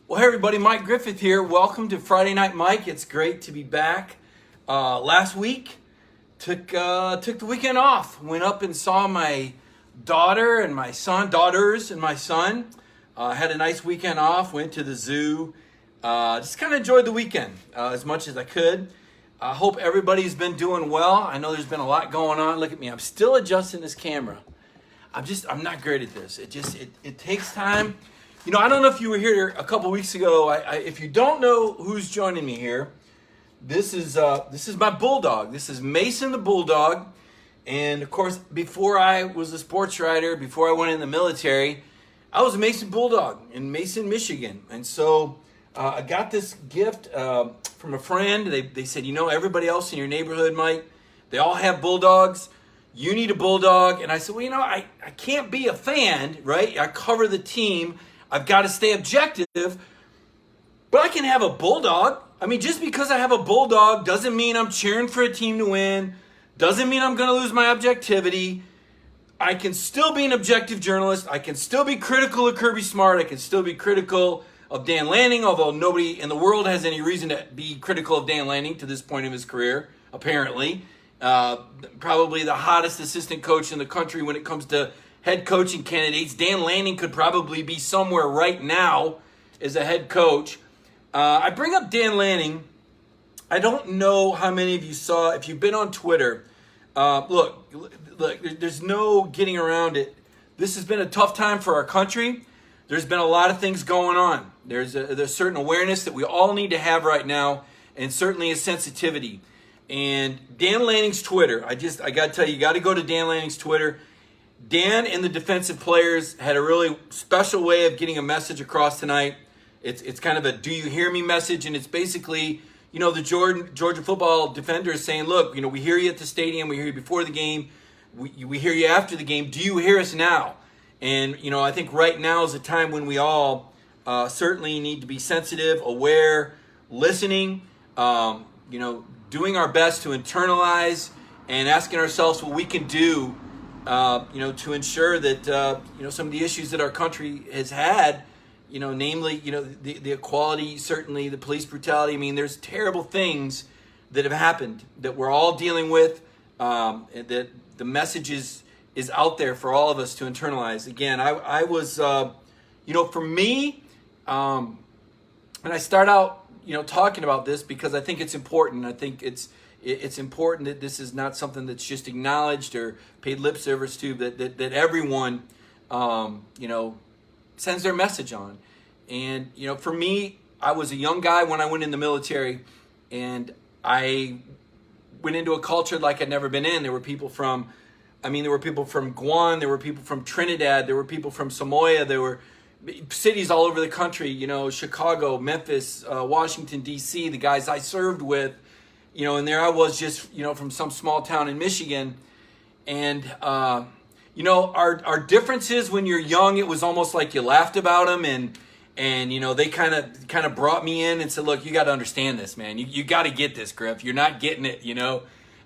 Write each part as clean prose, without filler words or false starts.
Well, hey everybody, Mike Griffith here. Welcome to Friday Night Mike. It's great to be back. Last week, took the weekend off. Went up and saw my daughters and my son. Had a nice weekend off. Went to the zoo. Just kind of enjoyed the weekend as much as I could. I hope everybody's been doing well. I know there's been a lot going on. Look at me. I'm still adjusting this camera. I'm not great at this. It takes time. You know, I don't know if you were here a couple weeks ago. If you don't know who's joining me here, this is my Bulldog. This is Mason the Bulldog. And of course, before I was a sports writer, before I went in the military, I was a Mason Bulldog in Mason, Michigan. And so I got this gift from a friend. They said, you know, everybody else in your neighborhood, Mike, they all have Bulldogs. You need a Bulldog. And I said, well, you know, I can't be a fan, right? I cover the team. I've got to stay objective, but I can have a Bulldog. I mean, just because I have a Bulldog doesn't mean I'm cheering for a team to win, doesn't mean I'm going to lose my objectivity. I can still be an objective journalist. I can still be critical of Kirby Smart. I can still be critical of Dan Lanning, although nobody in the world has any reason to be critical of Dan Lanning to this point of his career, apparently. Probably the hottest assistant coach in the country when it comes to head coaching candidates. Dan Lanning could probably be somewhere right now as a head coach. I bring up Dan Lanning. I don't know how many of you saw, if you've been on Twitter. Look, there's no getting around it. This has been a tough time for our country. There's been a lot of things going on. There's a certain awareness that we all need to have right now, and certainly a sensitivity. And Dan Lanning's Twitter, I got to tell you, you got to go to Dan Lanning's Twitter. Dan and the defensive players had a really special way of getting a message across tonight. It's kind of a "Do you hear me" message, and it's basically, you know, the Georgia football defenders saying, "Look, you know, we hear you at the stadium, we hear you before the game, we hear you after the game. Do you hear us now?" And you know, I think right now is a time when we all certainly need to be sensitive, aware, listening. You know, doing our best to internalize and asking ourselves what we can do. You know, to ensure that, you know, some of the issues that our country has had, you know, namely, you know, the equality, certainly the police brutality. I mean, there's terrible things that have happened that we're all dealing with, and that the message is out there for all of us to internalize. Again, I was, you know, for me, and I start out, you know, talking about this because I think it's important. I think it's important that this is not something that's just acknowledged or paid lip service to, that everyone, you know, sends their message on. And, you know, for me, I was a young guy when I went in the military, and I went into a culture like I'd never been in. There were people from Guam, there were people from Trinidad, there were people from Samoa, there were cities all over the country, you know, Chicago, Memphis, Washington, D.C., the guys I served with. You know, and there I was just, you know, from some small town in Michigan. And, you know, our differences when you're young, it was almost like you laughed about them. And you know, they kind of brought me in and said, look, you got to understand this, man. You got to get this, Griff. You're not getting it, you know.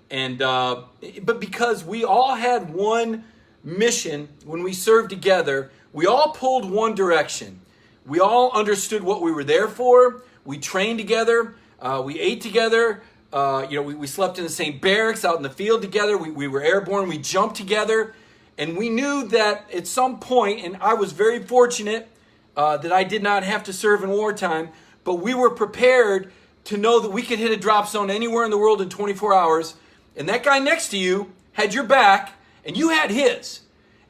And but because we all had one mission when we served together, we all pulled one direction. We all understood what we were there for. We trained together. We ate together. You know, we slept in the same barracks out in the field together. We were airborne. We jumped together. And we knew that at some point, and I was very fortunate that I did not have to serve in wartime, but we were prepared to know that we could hit a drop zone anywhere in the world in 24 hours. And that guy next to you had your back, and you had his.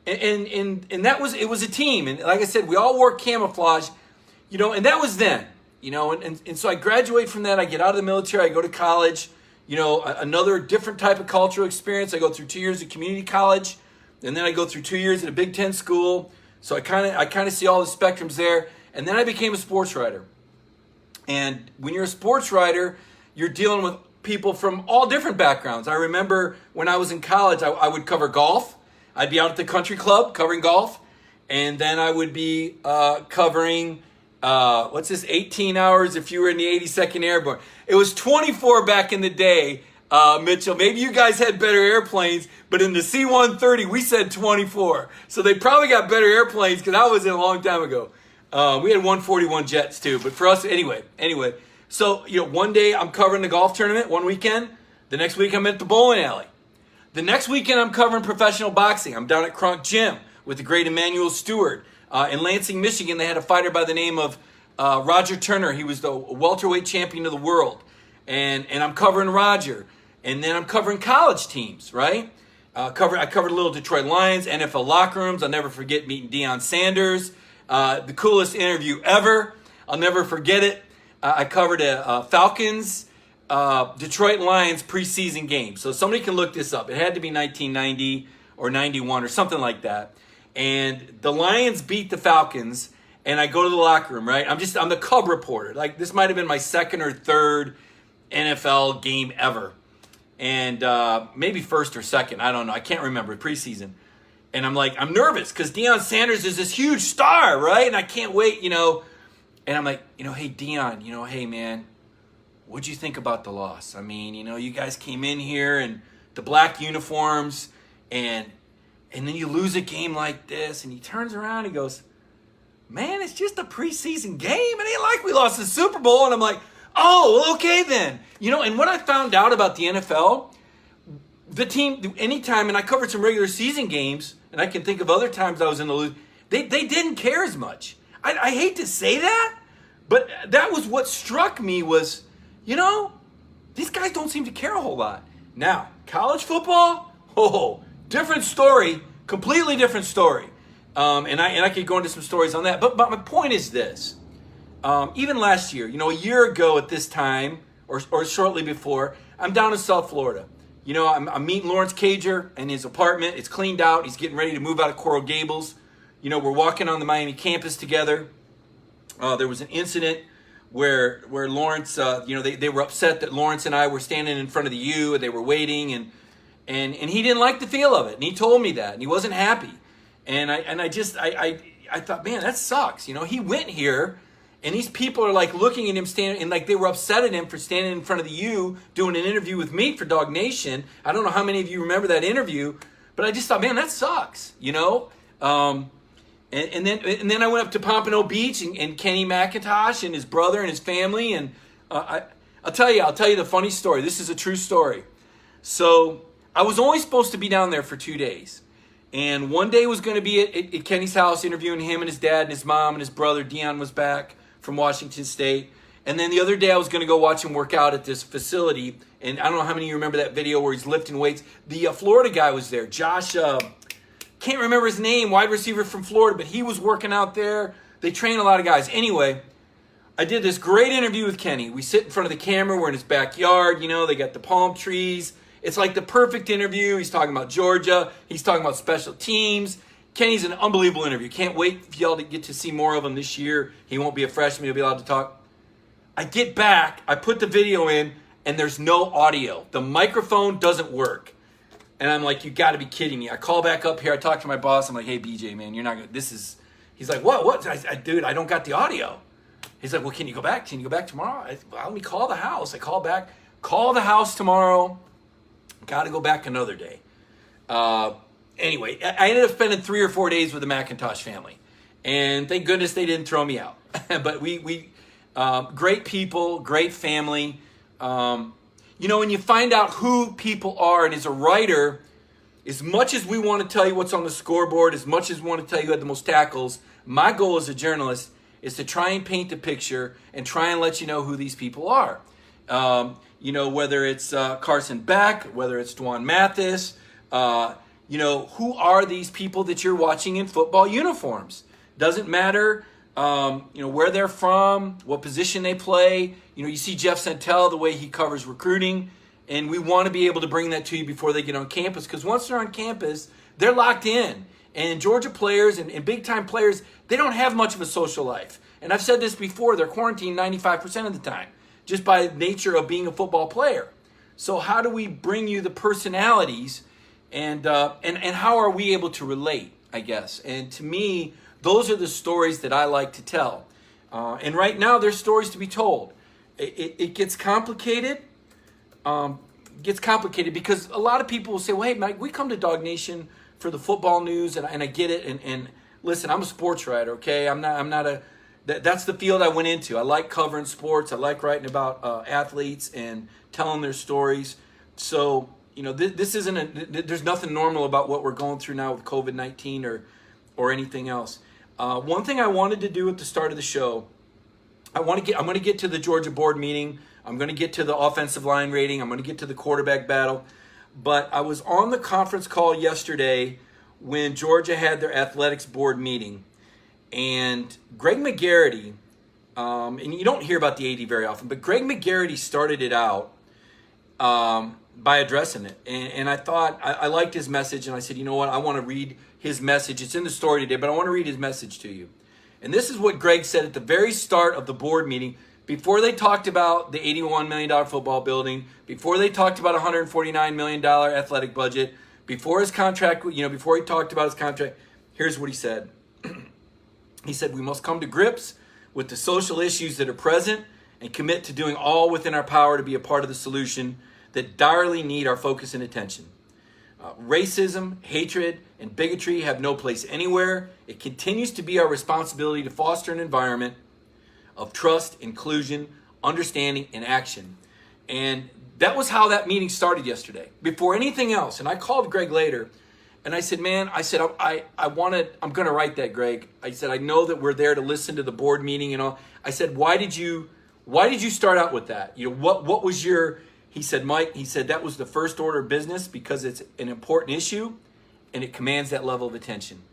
And it was a team. And like I said, we all wore camouflage, you know, and that was then. You know, and so I graduate from that. I get out of the military. I go to college. You know, another different type of cultural experience. I go through 2 years of community college, and then I go through 2 years at a Big Ten school. So I kind of see all the spectrums there. And then I became a sports writer. And when you're a sports writer, you're dealing with people from all different backgrounds. I remember when I was in college, I would cover golf. I'd be out at the country club covering golf, and then I would be covering. 18 hours if you were in the 82nd Airborne. It was 24 back in the day, Mitchell. Maybe you guys had better airplanes, but in the C-130, we said 24. So they probably got better airplanes because I was in a long time ago. We had 141 Jets too, but for us, anyway. So, one day I'm covering the golf tournament one weekend. The next week I'm at the bowling alley. The next weekend I'm covering professional boxing. I'm down at Kronk Gym with the great Emmanuel Stewart. In Lansing, Michigan, they had a fighter by the name of Roger Turner. He was the welterweight champion of the world. And I'm covering Roger. And then I'm covering college teams, right? I covered little Detroit Lions, NFL locker rooms. I'll never forget meeting Deion Sanders. The coolest interview ever. I'll never forget it. I covered a Falcons, Detroit Lions preseason game. So somebody can look this up. It had to be 1990 or 91 or something like that. And the Lions beat the Falcons, and I go to the locker room, right? I'm the cub reporter. Like, this might have been my second or third NFL game ever. And maybe first or second. I don't know. I can't remember. Preseason. And I'm nervous because Deion Sanders is this huge star, right? And I can't wait, And I'm like, hey, Deion, hey, man, what'd you think about the loss? I mean, you guys came in here in the black uniforms, and then you lose a game like this. And he turns around and he goes, man, it's just a preseason game. It ain't like we lost the Super Bowl. And I'm like, oh, well, okay then. And what I found out about the NFL, the team, anytime, and I covered some regular season games, and I can think of other times I was in the lose, they didn't care as much. I hate to say that, but that was what struck me was, these guys don't seem to care a whole lot. Now, college football, different story, completely different story. And I could go into some stories on that. But my point is this. Even last year, a year ago at this time, or shortly before, I'm down in South Florida. I'm meeting Lawrence Cager in his apartment. It's cleaned out. He's getting ready to move out of Coral Gables. We're walking on the Miami campus together. There was an incident where Lawrence, they were upset that Lawrence and I were standing in front of the U and they were waiting, and he didn't like the feel of it, and he told me that, and he wasn't happy, and I thought, man, that sucks. He went here, and these people are like looking at him standing, and like they were upset at him for standing in front of the U doing an interview with me for Dog Nation. I don't know how many of you remember that interview, but I just thought, man, that sucks. And then I went up to Pompano Beach and Kenny McIntosh and his brother and his family, and I'll tell you the funny story. This is a true story. So I was only supposed to be down there for 2 days, and one day was going to be at Kenny's house interviewing him and his dad and his mom and his brother. Deion was back from Washington State, and then the other day I was going to go watch him work out at this facility. And I don't know how many of you remember that video where he's lifting weights. The Florida guy was there, Josh. Can't remember his name, wide receiver from Florida, but he was working out there. They train a lot of guys. Anyway, I did this great interview with Kenny. We sit in front of the camera. We're in his backyard. They got the palm trees. It's like the perfect interview. He's talking about Georgia. He's talking about special teams. Kenny's an unbelievable interview. Can't wait for y'all to get to see more of him this year. He won't be a freshman. He'll be allowed to talk. I get back. I put the video in, and there's no audio. The microphone doesn't work. And I'm like, you got to be kidding me. I call back up here. I talk to my boss. I'm like, hey, BJ, man, you're not going to, he's like, what? Dude, I don't got the audio. He's like, well, can you go back? Can you go back tomorrow? Well, let me call the house. I call back, call the house tomorrow. Got to go back another day. Anyway, I ended up spending 3 or 4 days with the McIntosh family. And thank goodness they didn't throw me out. But we great people, great family. When you find out who people are, and as a writer, as much as we want to tell you what's on the scoreboard, as much as we want to tell you who had the most tackles, my goal as a journalist is to try and paint the picture and try and let you know who these people are. Whether it's Carson Beck, whether it's Dwan Mathis, who are these people that you're watching in football uniforms? Doesn't matter, where they're from, what position they play. You see Jeff Santel, the way he covers recruiting, and we want to be able to bring that to you before they get on campus, because once they're on campus, they're locked in. And Georgia players and big-time players, they don't have much of a social life. And I've said this before, they're quarantined 95% of the time, just by nature of being a football player. So how do we bring you the personalities, and how are we able to relate, I guess? And to me, those are the stories that I like to tell. And right now, there's stories to be told. It gets complicated. Because a lot of people will say, well, hey, Mike, we come to Dog Nation for the football news, and I get it. And listen, I'm a sports writer, okay? I'm not that's the field I went into. I like covering sports. I like writing about athletes and telling their stories. So, this isn't there's nothing normal about what we're going through now with COVID-19 or anything else. One thing I wanted to do at the start of the show, I'm going to get to the Georgia board meeting. I'm going to get to the offensive line rating. I'm going to get to the quarterback battle. But I was on the conference call yesterday when Georgia had their athletics board meeting. And Greg McGarity, and you don't hear about the AD very often, but Greg McGarity started it out by addressing it. And I thought, I liked his message, and I said, you know what, I want to read his message. It's in the story today, but I want to read his message to you. And this is what Greg said at the very start of the board meeting, before they talked about the $81 million football building, before they talked about $149 million athletic budget, before his contract, before he talked about his contract. Here's what he said. He said, we must come to grips with the social issues that are present and commit to doing all within our power to be a part of the solution that direly need our focus and attention. Racism, hatred, and bigotry have no place anywhere. It continues to be our responsibility to foster an environment of trust, inclusion, understanding, and action. And that was how that meeting started yesterday. Before anything else, and I called Greg later, and I said, man, I'm going to write that, Greg. I said, I know that we're there to listen to the board meeting and all. I said, why did you start out with that? What was your... He said, Mike, that was the first order of business because it's an important issue and it commands that level of attention.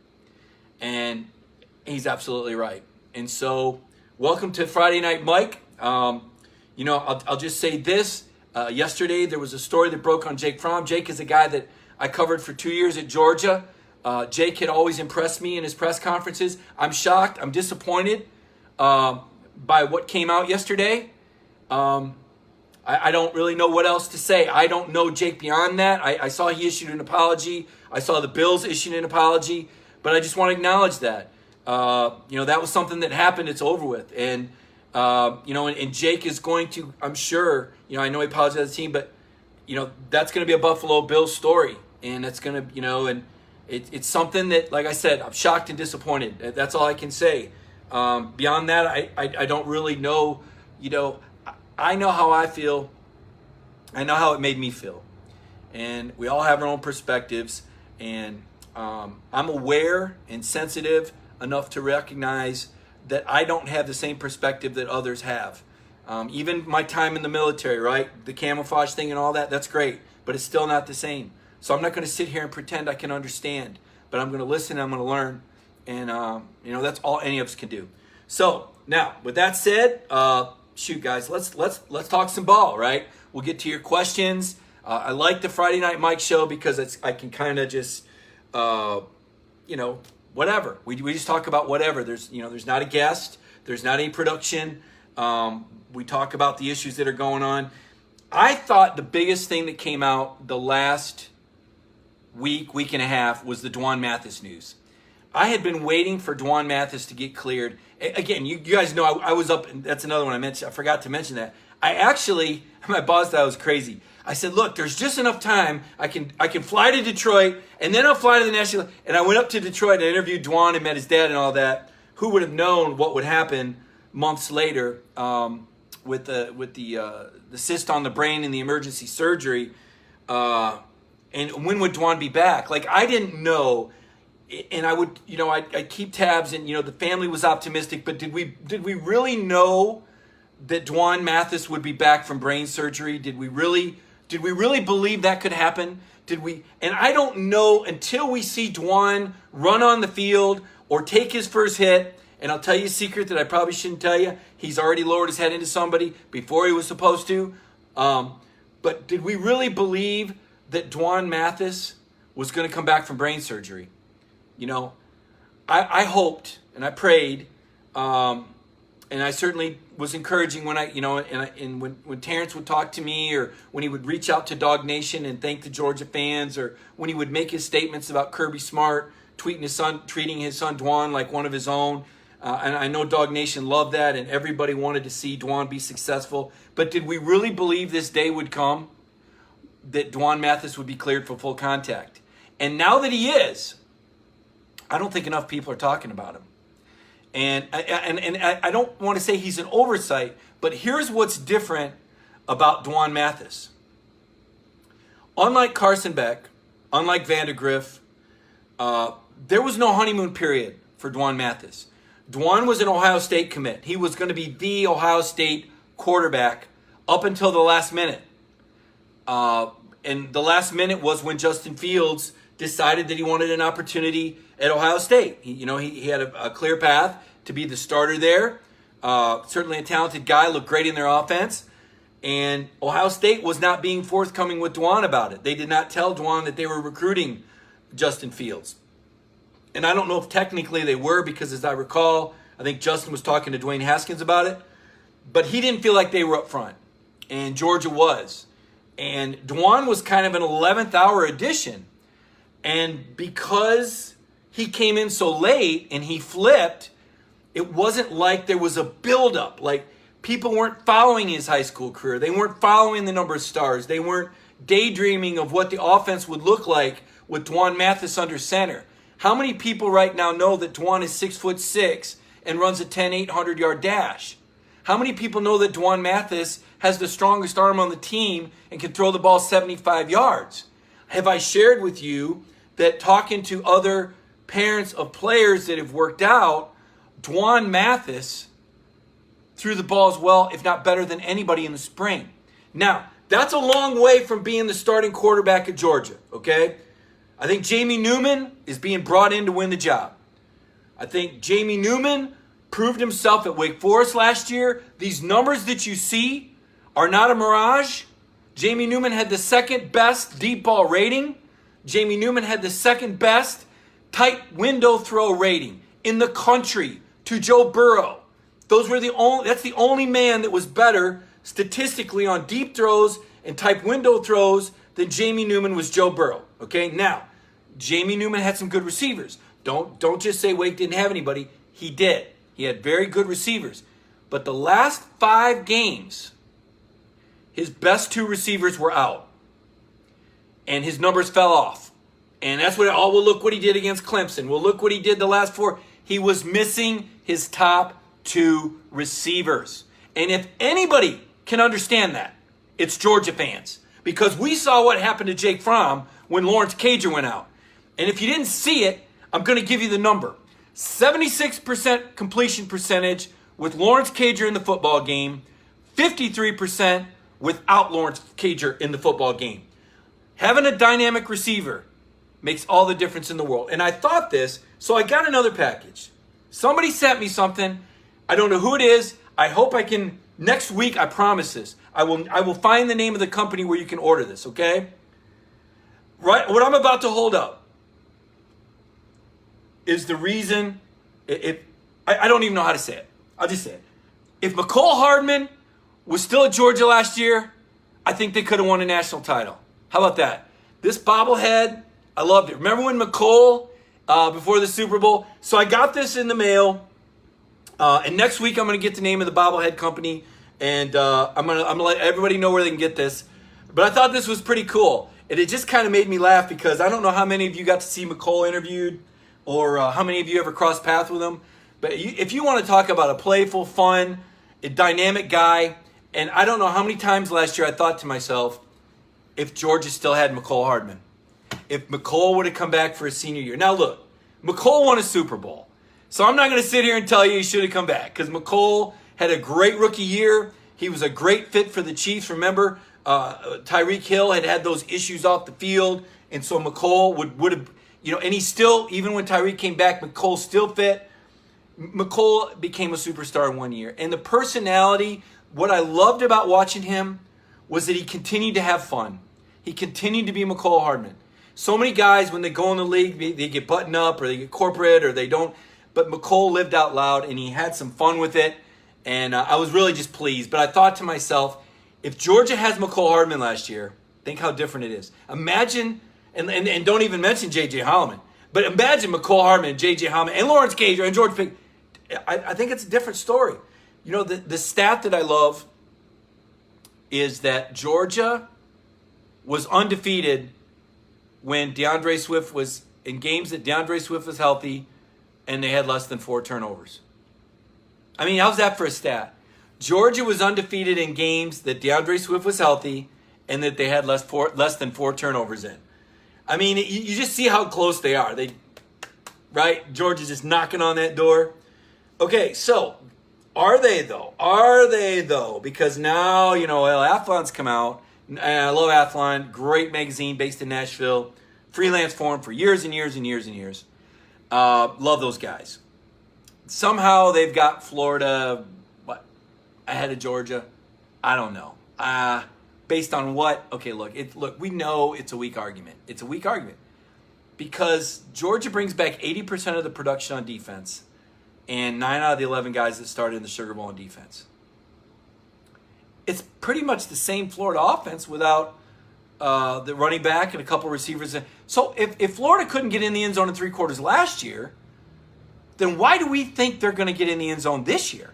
And he's absolutely right. And so, welcome to Friday Night Mike. I'll just say this. Yesterday, there was a story that broke on Jake Fromm. Jake is a guy that I covered for 2 years at Georgia. Jake had always impressed me in his press conferences. I'm shocked. I'm disappointed by what came out yesterday. I don't really know what else to say. I don't know Jake beyond that. I saw he issued an apology. I saw the Bills issued an apology. But I just want to acknowledge that. That was something that happened. It's over with. And, and Jake is going to, I'm sure, I know he apologized to the team, but, that's going to be a Buffalo Bills story. And it's going to, and it's something that, like I said, I'm shocked and disappointed. That's all I can say. Beyond that, I don't really know, I know how I feel. I know how it made me feel. And we all have our own perspectives. And I'm aware and sensitive enough to recognize that I don't have the same perspective that others have. Even my time in the military, right? The camouflage thing and all that, that's great. But it's still not the same. So I'm not going to sit here and pretend I can understand. But I'm going to listen and I'm going to learn. And, that's all any of us can do. So, now, with that said... shoot, guys, let's talk some ball, right? We'll get to your questions. I like the Friday Night Mike show because I can kind of just, whatever. We just talk about whatever. There's not a guest. There's not any production. We talk about the issues that are going on. I thought the biggest thing that came out the last week and a half was the Dwan Mathis news. I had been waiting for Dwan Mathis to get cleared. Again, you guys know I was up, and that's another one I forgot to mention that. My boss thought I was crazy. I said, look, there's just enough time. I can fly to Detroit, and then I'll fly to the National. And I went up to Detroit and interviewed Dwan and met his dad and all that. Who would have known what would happen months later with the cyst on the brain and the emergency surgery? And when would Dwan be back? Like, I didn't know. And I would, I'd keep tabs, and the family was optimistic. But did we really know that Dwan Mathis would be back from brain surgery? Did we really believe that could happen? Did we? And I don't know until we see Dwan run on the field or take his first hit. And I'll tell you a secret that I probably shouldn't tell you. He's already lowered his head into somebody before he was supposed to. But did we really believe that Dwan Mathis was going to come back from brain surgery? I hoped and I prayed, and I certainly was encouraging when when Terrence would talk to me, or when he would reach out to Dog Nation and thank the Georgia fans, or when he would make his statements about Kirby Smart treating his son Dwan like one of his own. And I know Dog Nation loved that, and everybody wanted to see Dwan be successful. But did we really believe this day would come, that Dwan Mathis would be cleared for full contact? And now that he is, I don't think enough people are talking about him. And I don't want to say he's an oversight, but here's what's different about Dwan Mathis. Unlike Carson Beck, unlike Vandergriff, there was no honeymoon period for Dwan Mathis. Dwan was an Ohio State commit. He was going to be the Ohio State quarterback up until the last minute. And the last minute was when Justin Fields decided that he wanted an opportunity at Ohio State. He had a clear path to be the starter there. Certainly a talented guy, looked great in their offense. And Ohio State was not being forthcoming with Dwan about it. They did not tell Dwan that they were recruiting Justin Fields. And I don't know if technically they were, because as I recall, I think Justin was talking to Dwayne Haskins about it. But he didn't feel like they were up front. And Georgia was. And Dwan was kind of an 11th hour addition. And because he came in so late and he flipped, it wasn't like there was a buildup. Like, people weren't following his high school career. They weren't following the number of stars. They weren't daydreaming of what the offense would look like with Dwan Mathis under center. How many people right now know that Dwan is 6'6" and runs a 800-yard dash? How many people know that Dwan Mathis has the strongest arm on the team and can throw the ball 75 yards? Have I shared with you that talking to other parents of players that have worked out, Dwan Mathis threw the ball as well, if not better than anybody in the spring. Now, that's a long way from being the starting quarterback at Georgia, okay? I think Jamie Newman is being brought in to win the job. I think Jamie Newman proved himself at Wake Forest last year. These numbers that you see are not a mirage. Jamie Newman had the second best deep ball rating. Jamie Newman had the second best tight window throw rating in the country to Joe Burrow. That's the only man that was better statistically on deep throws and type window throws than Jamie Newman was Joe Burrow. Okay, now, Jamie Newman had some good receivers. Don't just say Wake didn't have anybody. He did. He had very good receivers. But the last 5 games, his best 2 receivers were out. And his numbers fell off. And that's what, well, look what he did against Clemson. Well, look what he did the last 4. He was missing his top 2 receivers. And if anybody can understand that, it's Georgia fans. Because we saw what happened to Jake Fromm when Lawrence Cager went out. And if you didn't see it, I'm going to give you the number. 76% completion percentage with Lawrence Cager in the football game. 53% without Lawrence Cager in the football game. Having a dynamic receiver makes all the difference in the world. And I thought this, so I got another package. Somebody sent me something. I don't know who it is. I hope I can, next week, I promise this. I will find the name of the company where you can order this, okay? Right, what I'm about to hold up is the reason, I don't even know how to say it. I'll just say it. If McCole Hardman was still at Georgia last year, I think they could have won a national title. How about that? This bobblehead, I loved it. Remember when McCole, before the Super Bowl? So I got this in the mail, and next week I'm going to get the name of the bobblehead company, and I'm gonna let everybody know where they can get this. But I thought this was pretty cool. And it just kind of made me laugh because I don't know how many of you got to see McCole interviewed or how many of you ever crossed paths with him. But if you want to talk about a playful, fun, a dynamic guy, and I don't know how many times last year I thought to myself, if Georgia still had McCole Hardman, if McCole would have come back for his senior year. Now look, McCole won a Super Bowl. So I'm not going to sit here and tell you he should have come back because McCole had a great rookie year. He was a great fit for the Chiefs. Remember, Tyreek Hill had those issues off the field, and so McCole would have, and he still, even when Tyreek came back, McCole still fit. McCole became a superstar in 1 year. And the personality, what I loved about watching him was that he continued to have fun. He continued to be McCole Hardman. So many guys, when they go in the league, they get buttoned up or they get corporate or they don't. But McCole lived out loud, and he had some fun with it. And I was really just pleased. But I thought to myself, if Georgia has McCole Hardman last year, think how different it is. Imagine, and don't even mention J.J. Holliman, but imagine McCole Hardman and J.J. Holliman and Lawrence Cager and George Pickens. I think it's a different story. The stat that I love is that Georgia was undefeated when DeAndre Swift was in games that DeAndre Swift was healthy and they had less than 4 turnovers. I mean, how's that for a stat? Georgia was undefeated in games that DeAndre Swift was healthy and that they had less than 4 turnovers in. I mean, you just see how close they are. Right? Georgia's just knocking on that door. Okay, so are they though? Are they though? Because now, Athlon's come out. And I love Athlon. Great magazine based in Nashville. Freelance for him for years and years and years and years. Love those guys. Somehow they've got Florida, ahead of Georgia? I don't know. Based on what? Okay, look, we know it's a weak argument. It's a weak argument because Georgia brings back 80% of the production on defense and 9 out of the 11 guys that started in the Sugar Bowl on defense. It's pretty much the same Florida offense without the running back and a couple receivers. So if Florida couldn't get in the end zone in 3 quarters last year, then why do we think they're going to get in the end zone this year?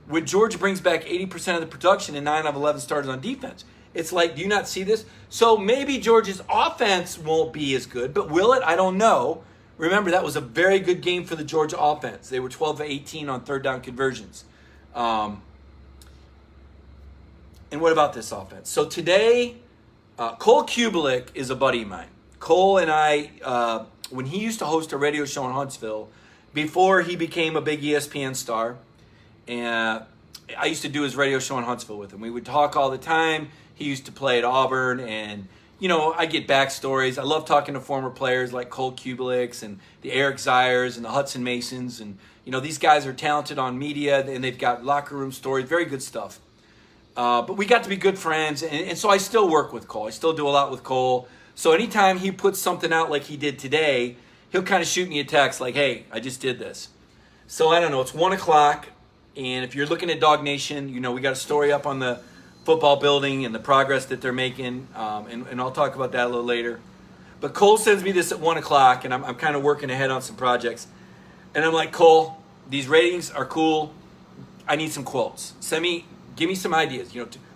When Georgia brings back 80% of the production and 9 out of 11 starters on defense. It's like, do you not see this? So maybe Georgia's offense won't be as good, but will it? I don't know. Remember, that was a very good game for the Georgia offense. They were 12 of 18 on third down conversions. And what about this offense? So today, Cole Kubelik is a buddy of mine. Cole and I, when he used to host a radio show in Huntsville, before he became a big ESPN star, and I used to do his radio show in Huntsville with him. We would talk all the time. He used to play at Auburn, and, I get backstories. I love talking to former players like Cole Kubelik and the Eric Zayers and the Hudson Masons. And, these guys are talented on media, and they've got locker room stories, very good stuff. But we got to be good friends, and so I still work with Cole. I still do a lot with Cole. So anytime he puts something out like he did today, he'll kind of shoot me a text like, hey, I just did this. So I don't know, it's 1 o'clock. And if you're looking at Dog Nation, we got a story up on the football building and the progress that they're making. And I'll talk about that a little later. But Cole sends me this at 1 o'clock, and I'm kind of working ahead on some projects. And I'm like, Cole, these ratings are cool. I need some quotes. Give me some ideas.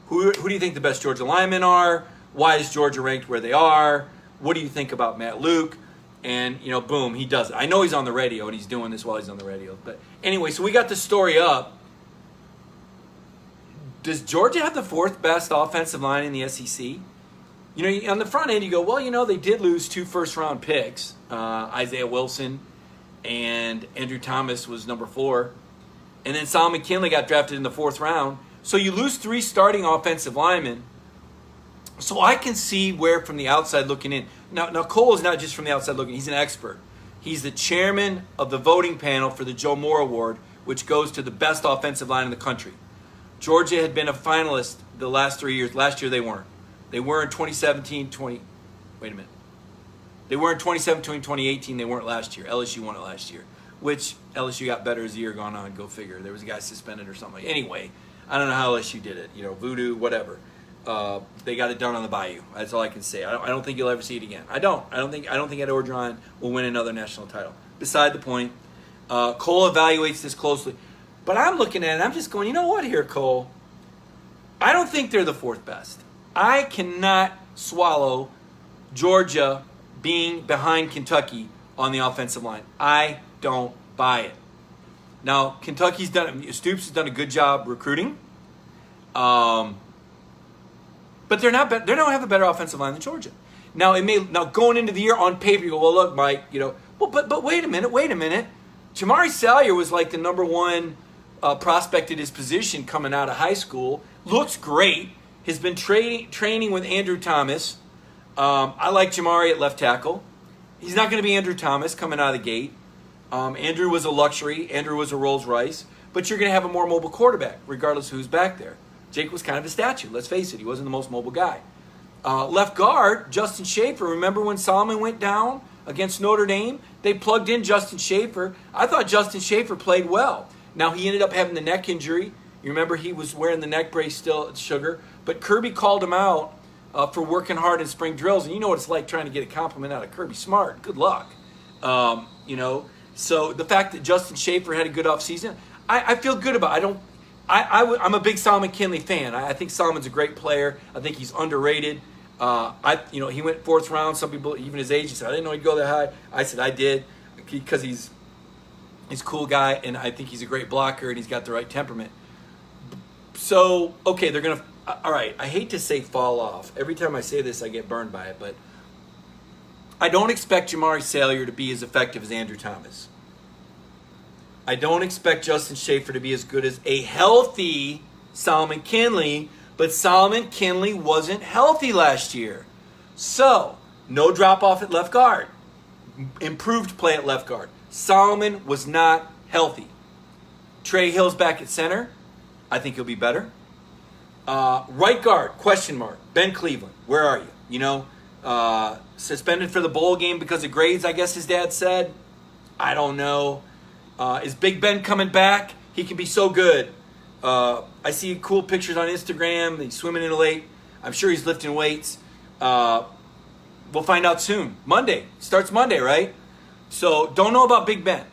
Who do you think the best Georgia linemen are? Why is Georgia ranked where they are? What do you think about Matt Luke? And, boom, he does it. I know he's on the radio, and he's doing this while he's on the radio. But anyway, so we got the story up. Does Georgia have the 4th best offensive line in the SEC? On the front end, you go, well, they did lose 2 first-round picks. Isaiah Wilson and Andrew Thomas was number 4. And then Solomon McKinley got drafted in the 4th round. So you lose 3 starting offensive linemen. So I can see where from the outside looking in. Now Cole is not just from the outside looking. He's an expert. He's the chairman of the voting panel for the Joe Moore Award, which goes to the best offensive line in the country. Georgia had been a finalist the last 3 years. Last year they weren't. They were in 2017, wait a minute. They were in 2017, 2018. They weren't last year. LSU won it last year, which LSU got better as the year gone on. Go figure. There was a guy suspended or something. Anyway, I don't know how LSU did it. Voodoo, whatever. They got it done on the Bayou. That's all I can say. I don't think you'll ever see it again. I don't think Ed Orgeron will win another national title. Beside the point, Cole evaluates this closely. But I'm looking at it, I'm just going, you know what here, Cole? I don't think they're the 4th best. I cannot swallow Georgia being behind Kentucky on the offensive line. I don't buy it. Now, Stoops has done a good job recruiting. But they don't have a better offensive line than Georgia. Now going into the year on paper, you go, well, look, Mike, but wait a minute. Jamari Salyer was like the number 1 prospect at his position coming out of high school. Looks great. Has been training with Andrew Thomas. I like Jamari at left tackle. He's not going to be Andrew Thomas coming out of the gate. Andrew was a luxury. Andrew was a Rolls Royce. But you're going to have a more mobile quarterback, regardless of who's back there. Jake was kind of a statue. Let's face it. He wasn't the most mobile guy. Left guard, Justin Schaefer. Remember when Solomon went down against Notre Dame? They plugged in Justin Schaefer. I thought Justin Schaefer played well. Now, he ended up having the neck injury. You remember he was wearing the neck brace still at Sugar. But Kirby called him out for working hard in spring drills. And you know what it's like trying to get a compliment out of Kirby Smart. Good luck. So the fact that Justin Schaefer had a good offseason, I feel good about it. I'm a big Solomon McKinley fan. I think Solomon's a great player. I think he's underrated. He went 4th round. Some people, even his agent, said, I didn't know he'd go that high. I said, I did, because he's He's a cool guy, and I think he's a great blocker, and he's got the right temperament. So, okay, they're going to... All right, I hate to say fall off. Every time I say this, I get burned by it, but I don't expect Jamari Salyer to be as effective as Andrew Thomas. I don't expect Justin Schaefer to be as good as a healthy Solomon Kinley, but Solomon Kinley wasn't healthy last year. So, no drop-off at left guard. Improved play at left guard. Solomon was not healthy. Trey Hill's back at center. I think he'll be better. Right guard, question mark. Ben Cleveland, where are you? You know, suspended for the bowl game because of grades, I guess his dad said. I don't know. Is Big Ben coming back? He can be so good. I see cool pictures on Instagram. He's swimming in the lake. I'm sure he's lifting weights. We'll find out soon. Monday. Starts Monday, right? So, don't know about Big Ben.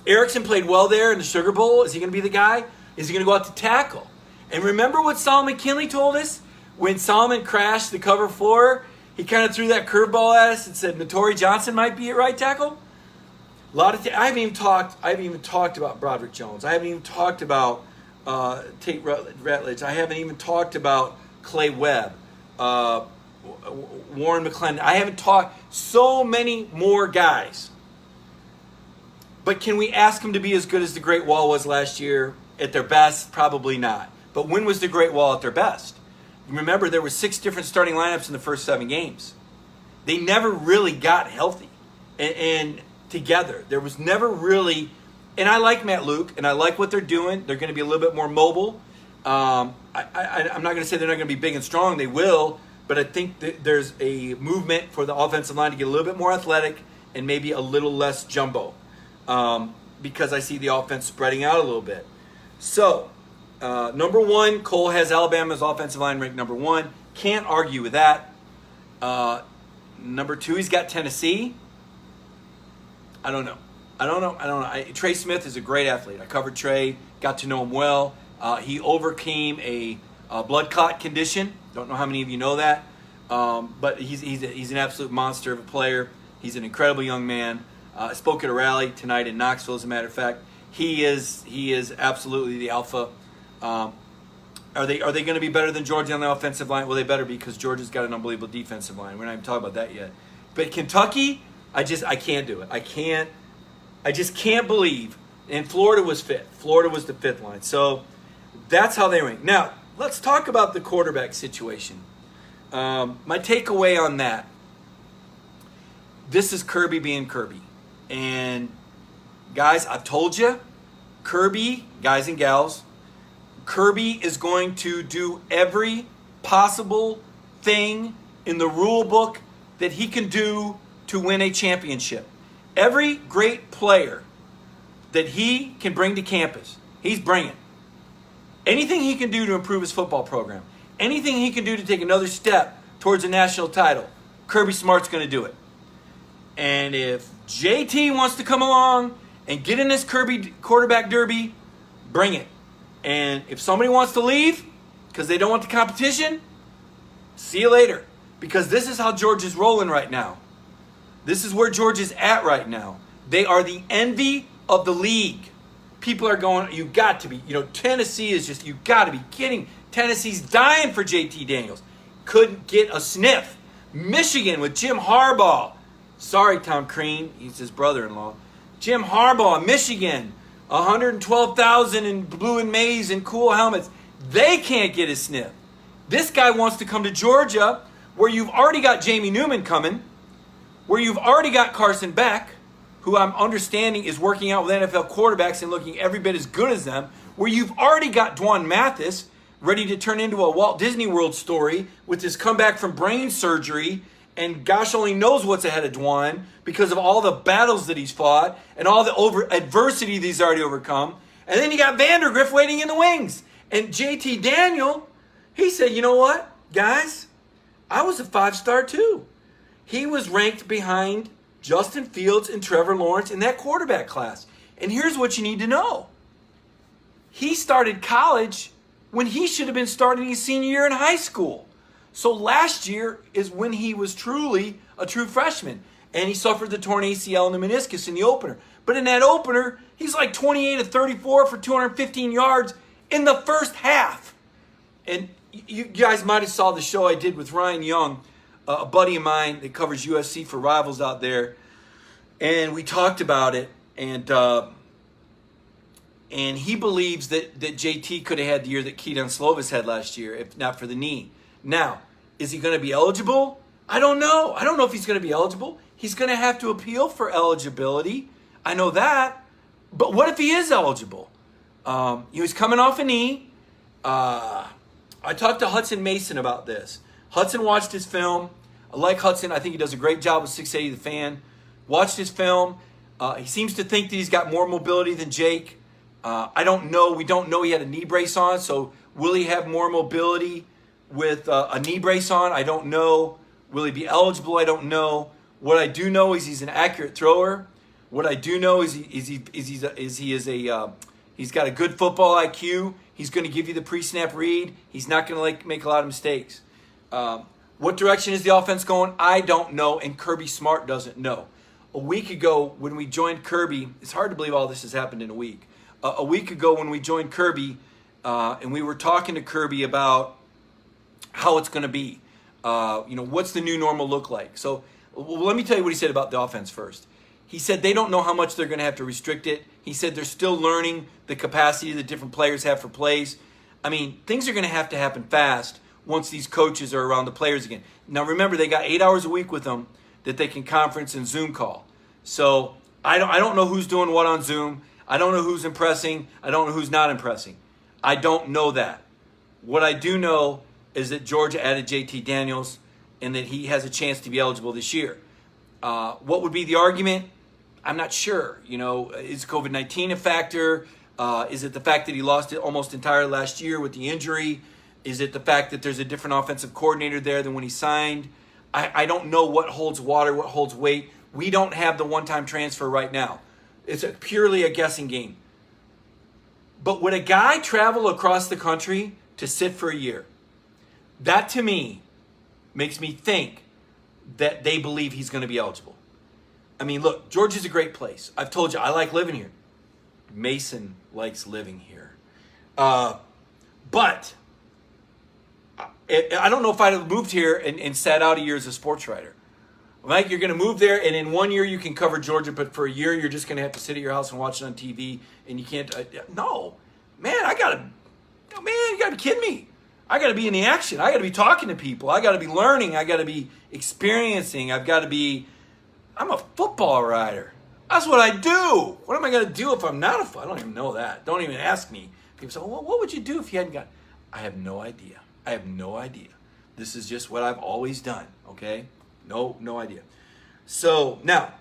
Erickson played well there in the Sugar Bowl. Is he going to be the guy? Is he going to go out to tackle? And remember what Solomon Kinley told us? When Solomon crashed the cover four, he kind of threw that curveball at us and said Notori Johnson might be at right tackle. A lot of I haven't even talked about Broderick Jones. I haven't even talked about Tate Ratledge. I haven't even talked about Clay Webb, Warren McClendon. I haven't talked so many more guys. But can we ask them to be as good as the Great Wall was last year? At their best, probably not. But when was the Great Wall at their best? Remember, there were 6 different starting lineups in the first 7 games. They never really got healthy and together. There was never really... And I like Matt Luke, and I like what they're doing. They're going to be a little bit more mobile. I'm not going to say they're not going to be big and strong. They will. But I think that there's a movement for the offensive line to get a little bit more athletic and maybe a little less jumbo. Because I see the offense spreading out a little bit. So, number 1, Cole has Alabama's offensive line ranked number 1. Can't argue with that. Number 2, he's got Tennessee. I don't know. Trey Smith is a great athlete. I covered Trey, got to know him well. He overcame a blood clot condition. Don't know how many of you know that. But he's an absolute monster of a player. He's an incredible young man. I spoke at a rally tonight in Knoxville, as a matter of fact. He is absolutely the alpha. Are they going to be better than Georgia on the offensive line? Well, they better be, because Georgia's got an unbelievable defensive line. We're not even talking about that yet. But Kentucky, I can't do it. I just can't believe. And Florida was 5th. Florida was the 5th line. So that's how they rank. Now, let's talk about the quarterback situation. My takeaway on that, this is Kirby being Kirby. And guys, I've told you, Kirby, guys and gals, Kirby is going to do every possible thing in the rule book that he can do to win a championship. Every great player that he can bring to campus, he's bringing. Anything he can do to improve his football program, anything he can do to take another step towards a national title, Kirby Smart's going to do it. And if JT wants to come along and get in this Kirby quarterback derby, bring it. And if somebody wants to leave because they don't want the competition, see you later. Because this is how Georgia's rolling right now. This is where Georgia's at right now. They are the envy of the league. People are going, you got to be, Tennessee is just, you got to be kidding. Tennessee's dying for JT Daniels. Couldn't get a sniff. Michigan with Jim Harbaugh. Sorry, Tom Crean. He's his brother-in-law. Jim Harbaugh, Michigan. 112,000 in blue and maize and cool helmets. They can't get a sniff. This guy wants to come to Georgia, where you've already got Jamie Newman coming, where you've already got Carson Beck, who I'm understanding is working out with NFL quarterbacks and looking every bit as good as them, where you've already got Dwan Mathis ready to turn into a Walt Disney World story with his comeback from brain surgery, and gosh only knows what's ahead of Dwan because of all the battles that he's fought and all the adversity that he's already overcome. And then you got Vandergriff waiting in the wings. And JT Daniel, he said, you know what, guys? I was a 5-star too. He was ranked behind Justin Fields and Trevor Lawrence in that quarterback class. And here's what you need to know. He started college when he should have been starting his senior year in high school. So last year is when he was truly a true freshman. and he suffered the torn ACL and the meniscus in the opener. But in that opener, he's like 28 of 34 for 215 yards in the first half. And you guys might have saw the show I did with Ryan Young, a buddy of mine that covers USC for Rivals out there. And we talked about it, and he believes that JT could have had the year that Keaton Slovis had last year, if not for the knee. Now, is he going to be eligible? I don't know. I don't know if he's going to be eligible. He's going to have to appeal for eligibility. I know that. But what if he is eligible? He was coming off a knee. I talked to Hudson Mason about this. Hudson watched his film. I like Hudson. I think he does a great job with 680 The Fan. Watched his film. He seems to think that he's got more mobility than Jake. I don't know. We don't know he had a knee brace on, so will he have more mobility with a knee brace on? I don't know. Will he be eligible? I don't know. What I do know is he's an accurate thrower. What I do know is he's got a good football IQ. He's going to give you the pre-snap read. He's not going to make a lot of mistakes. What direction is the offense going? I don't know, and Kirby Smart doesn't know. A week ago when we joined Kirby, it's hard to believe all this has happened in a week. A week ago when we joined Kirby, and we were talking to Kirby about how it's going to be. What's the new normal look like? So let me tell you what he said about the offense first. He said they don't know how much they're going to have to restrict it. He said they're still learning the capacity that different players have for plays. I mean, things are going to happen fast once these coaches are around the players again. Now, remember, they got 8 hours a week with them that they can conference and Zoom call. So I don't know who's doing what on Zoom. I don't know who's impressing. I don't know who's not impressing. I don't know that. What I do know is that Georgia added JT Daniels and that he has a chance to be eligible this year. What would be the argument? I'm not sure. Is COVID-19 a factor? Is it the fact that he lost it almost entirely last year with the injury? Is it the fact that there's a different offensive coordinator there than when he signed? I don't know what holds water, what holds weight. We don't have the one-time transfer right now. It's purely a guessing game. But would a guy travel across the country to sit for a year? That, to me, makes me think that they believe he's going to be eligible. I mean, look, Georgia's a great place. I've told you, I like living here. Mason likes living here. But I don't know if I'd have moved here and sat out a year as a sports writer. Mike, you're going to move there, and in 1 year you can cover Georgia, but for a year you're just going to have to sit at your house and watch it on TV, and you can't. No, man, you got to be kidding me. I got to be in the action. I got to be talking to people. I got to be learning. I got to be experiencing. I'm a football writer. That's what I do. What am I going to do if I'm not a football? I don't even know that. Don't even ask me. People say, well, what would you do if you hadn't got? I have no idea. This is just what I've always done, okay? No idea. So, now,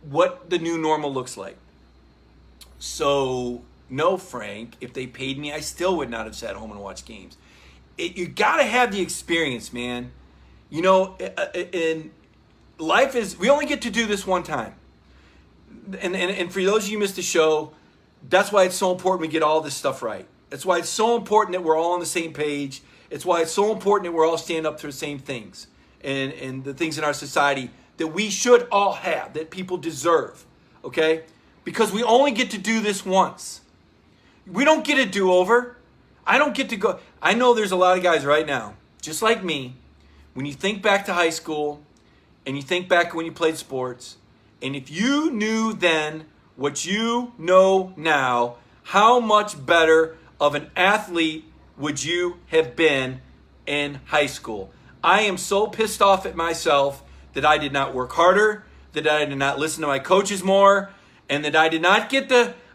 what the new normal looks like. So, no, Frank, if they paid me, I still would not have sat home and watched games. You got to have the experience, man. In life is, we only get to do this one time. And for those of you who missed the show, that's why it's so important we get all this stuff right. That's why it's so important that we're all on the same page. It's why it's so important that we're all standing up for the same things and the things in our society that we should all have, that people deserve, okay? Because we only get to do this once. We don't get a do-over. I don't get to go. I know there's a lot of guys right now, just like me, when you think back to high school and you think back when you played sports, and if you knew then what you know now, how much better of an athlete would you have been in high school? I am so pissed off at myself that I did not work harder, that I did not listen to my coaches more, and that I did not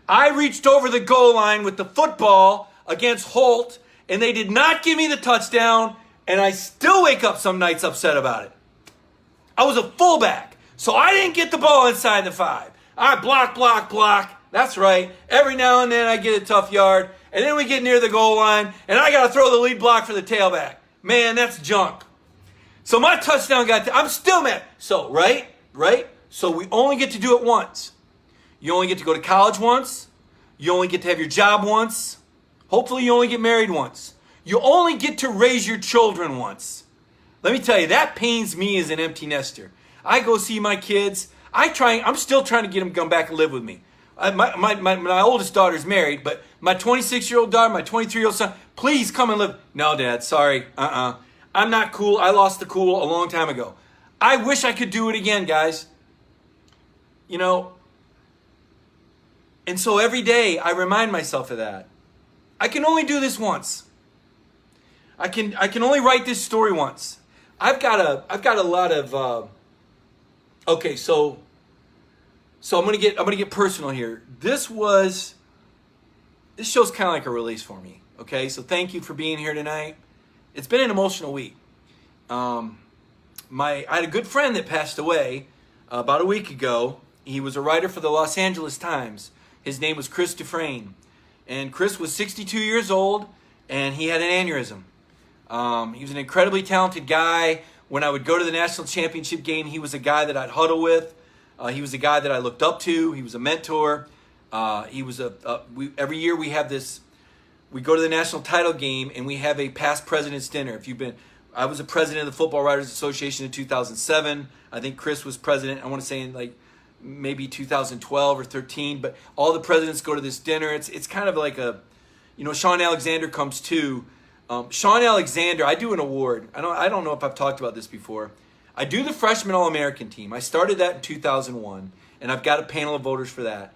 I reached over the goal line with the football against Holt, and they did not give me the touchdown, and I still wake up some nights upset about it. I was a fullback, so I didn't get the ball inside the 5. I block. That's right. Every now and then I get a tough yard, and then we get near the goal line, and I got to throw the lead block for the tailback. Man, that's junk. So my touchdown I'm still mad. So, right? So we only get to do it once. You only get to go to college once. You only get to have your job once. Hopefully you only get married once. You only get to raise your children once. Let me tell you, that pains me as an empty nester. I go see my kids. I'm still trying to get them to come back and live with me. My oldest daughter's married, but my 26-year-old daughter, my 23-year-old son, please come and live. No, Dad, sorry. I'm not cool. I lost the cool a long time ago. I wish I could do it again, guys. You know, and so every day I remind myself of that. I can only do this once. I can only write this story once. I've got a lot of okay, so I'm gonna get personal here. This show's kind of like a release for me. Okay, so thank you for being here tonight. It's been an emotional week. I had a good friend that passed away about a week ago. He was a writer for the Los Angeles Times. His name was Chris Dufresne, and Chris was 62 years old, and he had an aneurysm. He was an incredibly talented guy. When I would go to the national championship game, he was a guy that I'd huddle with. He was a guy that I looked up to. He was a mentor. He was every year we have this. We go to the national title game and we have a past president's dinner. I was a president of the Football Writers Association in 2007. I think Chris was president. I want to say in like maybe 2012 or 13. But all the presidents go to this dinner. It's kind of like Sean Alexander comes too. Sean Alexander, I do an award. I don't know if I've talked about this before. I do the freshman All-American team. I started that in 2001, and I've got a panel of voters for that.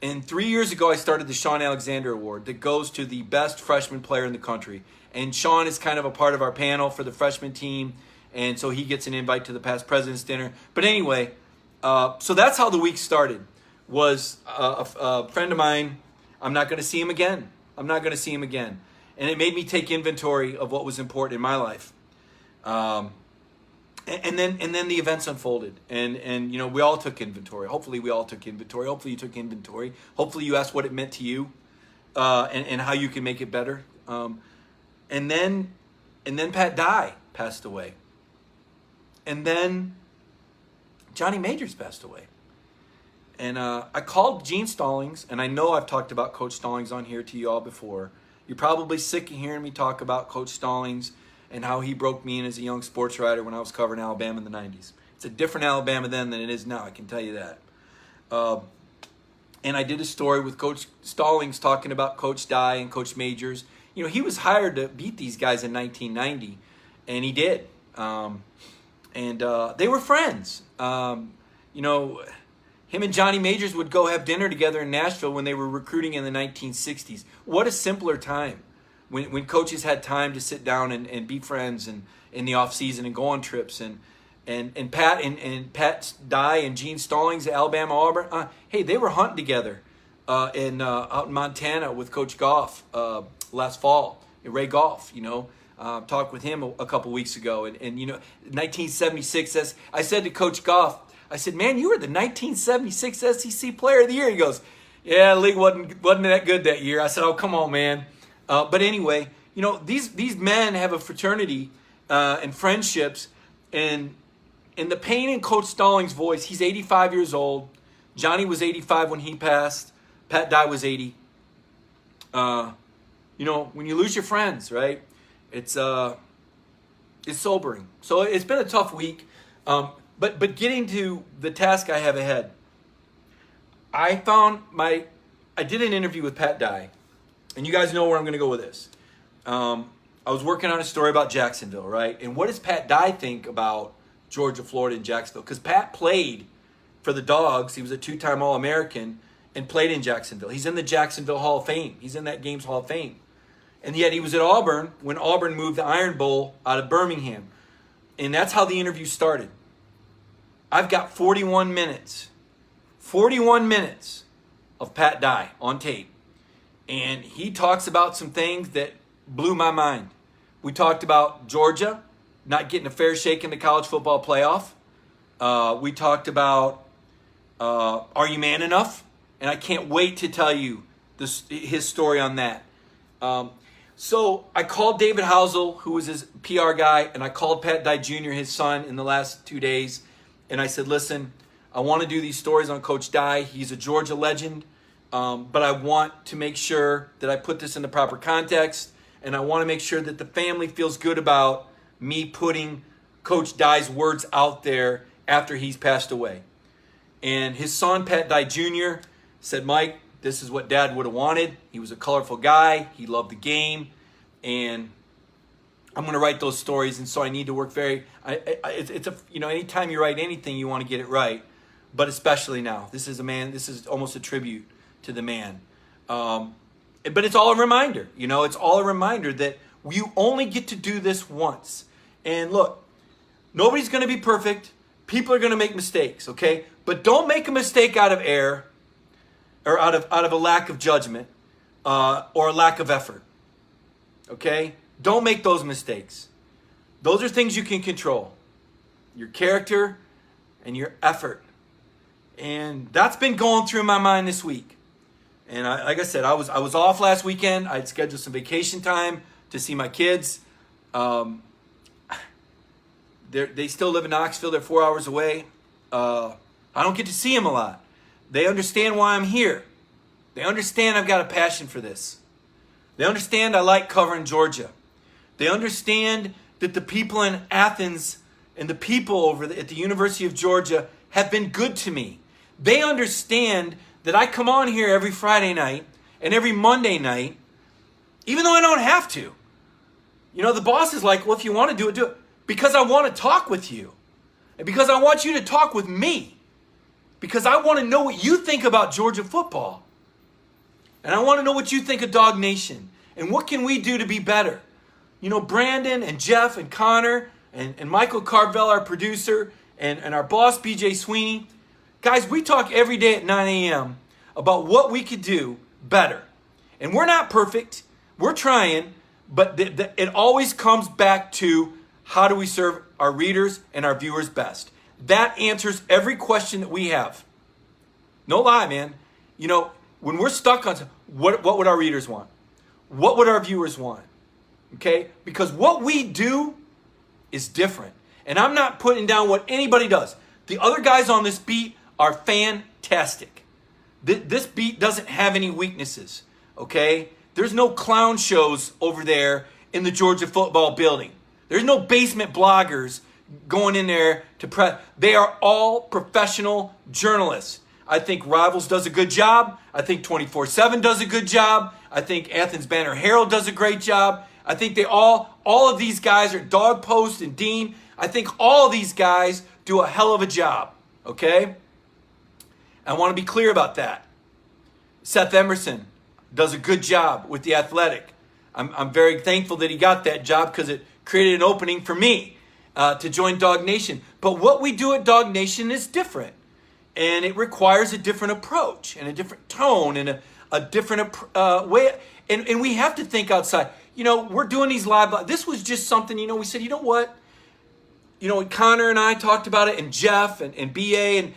And 3 years ago, I started the Sean Alexander Award that goes to the best freshman player in the country. And Sean is kind of a part of our panel for the freshman team, and so he gets an invite to the past president's dinner. But anyway, so that's how the week started. Was a friend of mine. I'm not going to see him again. And it made me take inventory of what was important in my life. And then the events unfolded, and we all took inventory. Hopefully we all took inventory. Hopefully you took inventory. Hopefully you asked what it meant to you, and how you can make it better. And then Pat Dye passed away, and then Johnny Majors passed away. And I called Gene Stallings, and I know I've talked about Coach Stallings on here to you all before. You're probably sick of hearing me talk about Coach Stallings and how he broke me in as a young sports writer when I was covering Alabama in the 90s. It's a different Alabama then than it is now, I can tell you that. And I did a story with Coach Stallings talking about Coach Dye and Coach Majors. He was hired to beat these guys in 1990, and he did. And they were friends. Him and Johnny Majors would go have dinner together in Nashville when they were recruiting in the 1960s. What a simpler time when coaches had time to sit down and be friends and in the off season and go on trips. And Pat Dye and Gene Stallings at Alabama Auburn, hey, they were hunting together out in Montana with Coach Goff last fall, Ray Goff. Talked with him a couple weeks ago, and 1976. I said to Coach Goff, I said, man, you were the 1976 SEC Player of the Year. He goes, yeah, the league wasn't that good that year. I said, oh, come on, man. But anyway, these men have a fraternity and friendships, and the pain in Coach Stallings' voice. He's 85 years old. Johnny was 85 when he passed. Pat Dye was 80. When you lose your friends, right? It's sobering. So it's been a tough week. But getting to the task I have ahead, I did an interview with Pat Dye, and you guys know where I'm going to go with this. I was working on a story about Jacksonville, right? And what does Pat Dye think about Georgia, Florida, and Jacksonville? Because Pat played for the Dogs. He was a 2-time All-American and played in Jacksonville. He's in the Jacksonville Hall of Fame. He's in that game's Hall of Fame. And yet he was at Auburn when Auburn moved the Iron Bowl out of Birmingham. And that's how the interview started. I've got 41 minutes of Pat Dye on tape. And he talks about some things that blew my mind. We talked about Georgia not getting a fair shake in the college football playoff. We talked about, are you man enough? And I can't wait to tell you his story on that. So I called David Housel, who was his PR guy, and I called Pat Dye Jr., his son, in the last 2 days. And I said, listen, I want to do these stories on Coach Dye. He's a Georgia legend, but I want to make sure that I put this in the proper context, and I want to make sure that the family feels good about me putting Coach Dye's words out there after he's passed away. And his son, Pat Dye Jr., said, Mike, this is what Dad would have wanted. He was a colorful guy. He loved the game. And I'm going to write those stories. And so I need to work anytime you write anything, you want to get it right. But especially now. This is almost a tribute to the man. But it's all a reminder. It's all a reminder that you only get to do this once. And look, nobody's going to be perfect. People are going to make mistakes, okay? But don't make a mistake out of error or out of a lack of judgment or a lack of effort, okay? Don't make those mistakes. Those are things you can control. Your character and your effort. And that's been going through my mind this week. And like I said, I was off last weekend. I'd scheduled some vacation time to see my kids. They still live in Knoxville. They're 4 hours away. I don't get to see them a lot. They understand why I'm here. They understand I've got a passion for this. They understand I like covering Georgia. They understand that the people in Athens and the people at the University of Georgia have been good to me. They understand that I come on here every Friday night and every Monday night, even though I don't have to. The boss is like, well, if you want to do it, do it. Because I want to talk with you. And because I want you to talk with me. Because I want to know what you think about Georgia football. And I want to know what you think of Dog Nation. And what can we do to be better? Brandon and Jeff and Connor and Michael Carvell, our producer, and our boss, BJ Sweeney. Guys, we talk every day at 9 a.m. about what we could do better. And we're not perfect. We're trying. But it always comes back to how do we serve our readers and our viewers best. That answers every question that we have. No lie, man. When we're stuck on what would our readers want? What would our viewers want? Okay? Because what we do is different. And I'm not putting down what anybody does. The other guys on this beat are fantastic. This beat doesn't have any weaknesses. Okay? There's no clown shows over there in the Georgia football building. There's no basement bloggers going in there to press. They are all professional journalists. I think Rivals does a good job. I think 24/7 does a good job. I think Athens Banner Herald does a great job. I think all of these guys are Dog Post and Dean. I think all of these guys do a hell of a job. Okay? I want to be clear about that. Seth Emerson does a good job with The Athletic. I'm very thankful that he got that job because it created an opening for me to join Dog Nation. But what we do at Dog Nation is different. And it requires a different approach and a different tone and a different way. And we have to think outside. We're doing these live. This was just something, we said, you know what? Connor and I talked about it, and Jeff and BA. And,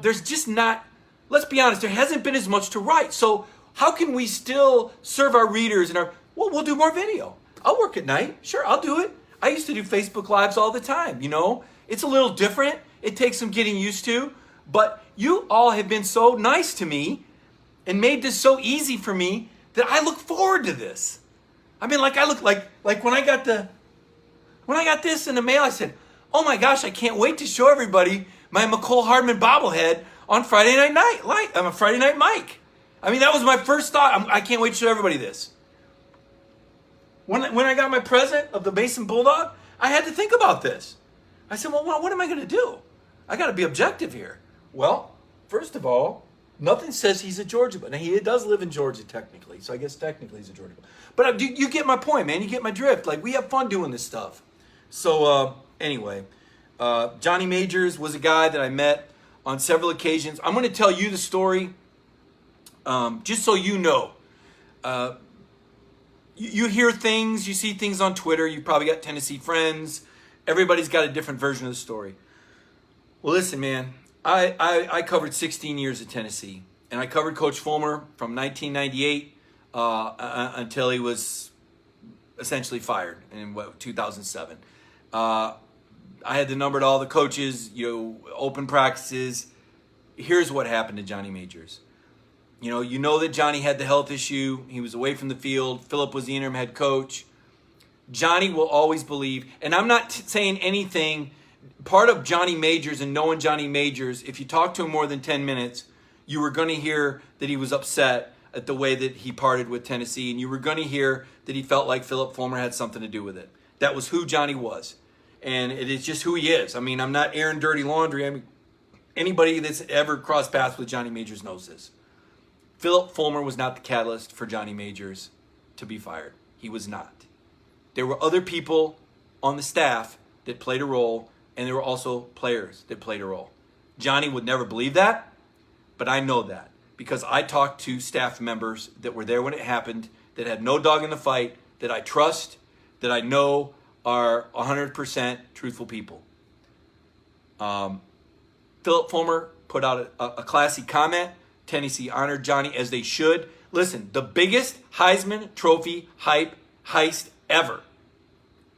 there's just not, let's be honest, there hasn't been as much to write. So how can we still serve our readers we'll do more video. I'll work at night. Sure, I'll do it. I used to do Facebook Lives all the time, It's a little different. It takes some getting used to. But you all have been so nice to me and made this so easy for me that I look forward to this. I look like when I got this in the mail, I said, oh my gosh, I can't wait to show everybody my McCole Hardman bobblehead on Friday night. I'm a Friday Night Mike. That was my first thought. I can't wait to show everybody this. When I got my present of the Mason Bulldog, I had to think about this. I said, well, what am I going to do? I got to be objective here. Well, first of all, nothing says he's a Georgia, but he does live in Georgia technically, so I guess technically he's a Georgia. But you get my point, man. You get my drift. We have fun doing this stuff. So anyway, Johnny Majors was a guy that I met on several occasions. I'm going to tell you the story just so you know. You hear things, you see things on Twitter. You probably got Tennessee friends. Everybody's got a different version of the story. Well, listen, man. I covered 16 years at Tennessee, and I covered Coach Fulmer from 1998 until he was essentially fired in 2007. I had the number to all the coaches, open practices. Here's what happened to Johnny Majors. You know that Johnny had the health issue. He was away from the field. Philip was the interim head coach. Johnny will always believe, and I'm not saying anything part of Johnny Majors and knowing Johnny Majors, if you talk to him more than 10 minutes, you were going to hear that he was upset at the way that he parted with Tennessee, and you were going to hear that he felt like Philip Fulmer had something to do with it. That was who Johnny was, and it is just who he is. I mean, I'm not airing dirty laundry. I mean, anybody that's ever crossed paths with Johnny Majors knows this. Philip Fulmer was not the catalyst for Johnny Majors to be fired. He was not. There were other people on the staff that played a role, and there were also players that played a role. Johnny would never believe that, but I know that because I talked to staff members that were there when it happened, that had no dog in the fight, that I trust, that I know are 100% truthful people. Philip Fulmer put out a classy comment. Tennessee honored Johnny as they should. Listen, the biggest Heisman Trophy heist ever.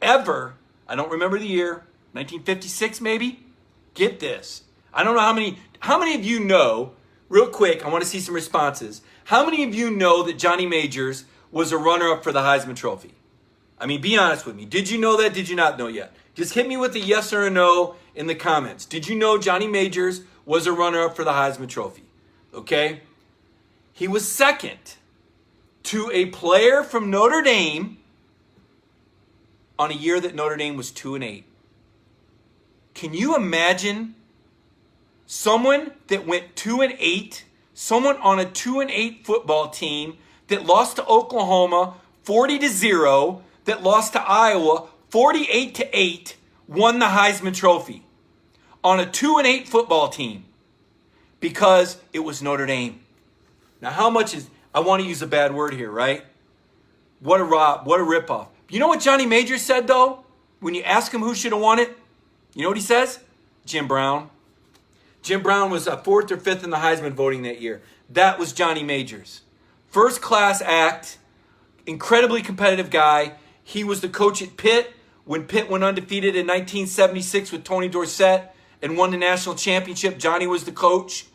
Ever. I don't remember the year. 1956 maybe? Get this. I don't know how many of you know, real quick, I want to see some responses. How many of you know that Johnny Majors was a runner-up for the Heisman Trophy? I mean, be honest with me. Did you know that? Did you not know yet? Just hit me with a yes or a no in the comments. Did you know Johnny Majors was a runner-up for the Heisman Trophy? Okay? He was second to a player from Notre Dame on a year that Notre Dame was 2-8. Can you imagine someone that went 2-8, someone on a 2-8 football team that lost to Oklahoma 40-0, that lost to Iowa 48-8, won the Heisman Trophy on a 2-8 football team because it was Notre Dame. Now, how much is, I want to use a bad word here, right? What a ripoff. You know what Johnny Majors said, though? When you ask him who should have won it, you know what he says? Jim Brown. Jim Brown was 4th or 5th in the Heisman voting that year. That was Johnny Majors. First class act, incredibly competitive guy. He was the coach at Pitt when Pitt went undefeated in 1976 with Tony Dorsett and won the national championship. Johnny was the coach,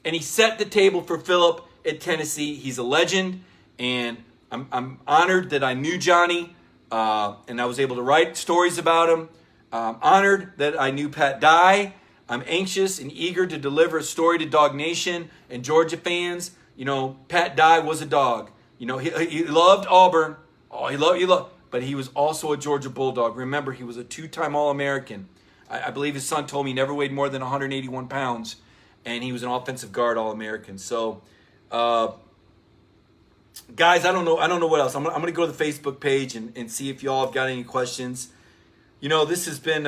and he set the table for Philip at Tennessee. He's a legend, and I'm honored that I knew Johnny, and I was able to write stories about him. I'm honored that I knew Pat Dye. I'm anxious and eager to deliver a story to Dog Nation and Georgia fans. You know, Pat Dye was a dog. You know, he loved Auburn. Oh, he loved, but he was also a Georgia Bulldog. Remember, he was a 2-time All-American. I believe his son told me he never weighed more than 181 pounds, and he was an offensive guard All-American. So, guys, I don't know what else. I'm gonna go to the Facebook page and see if y'all have got any questions. You know, this has been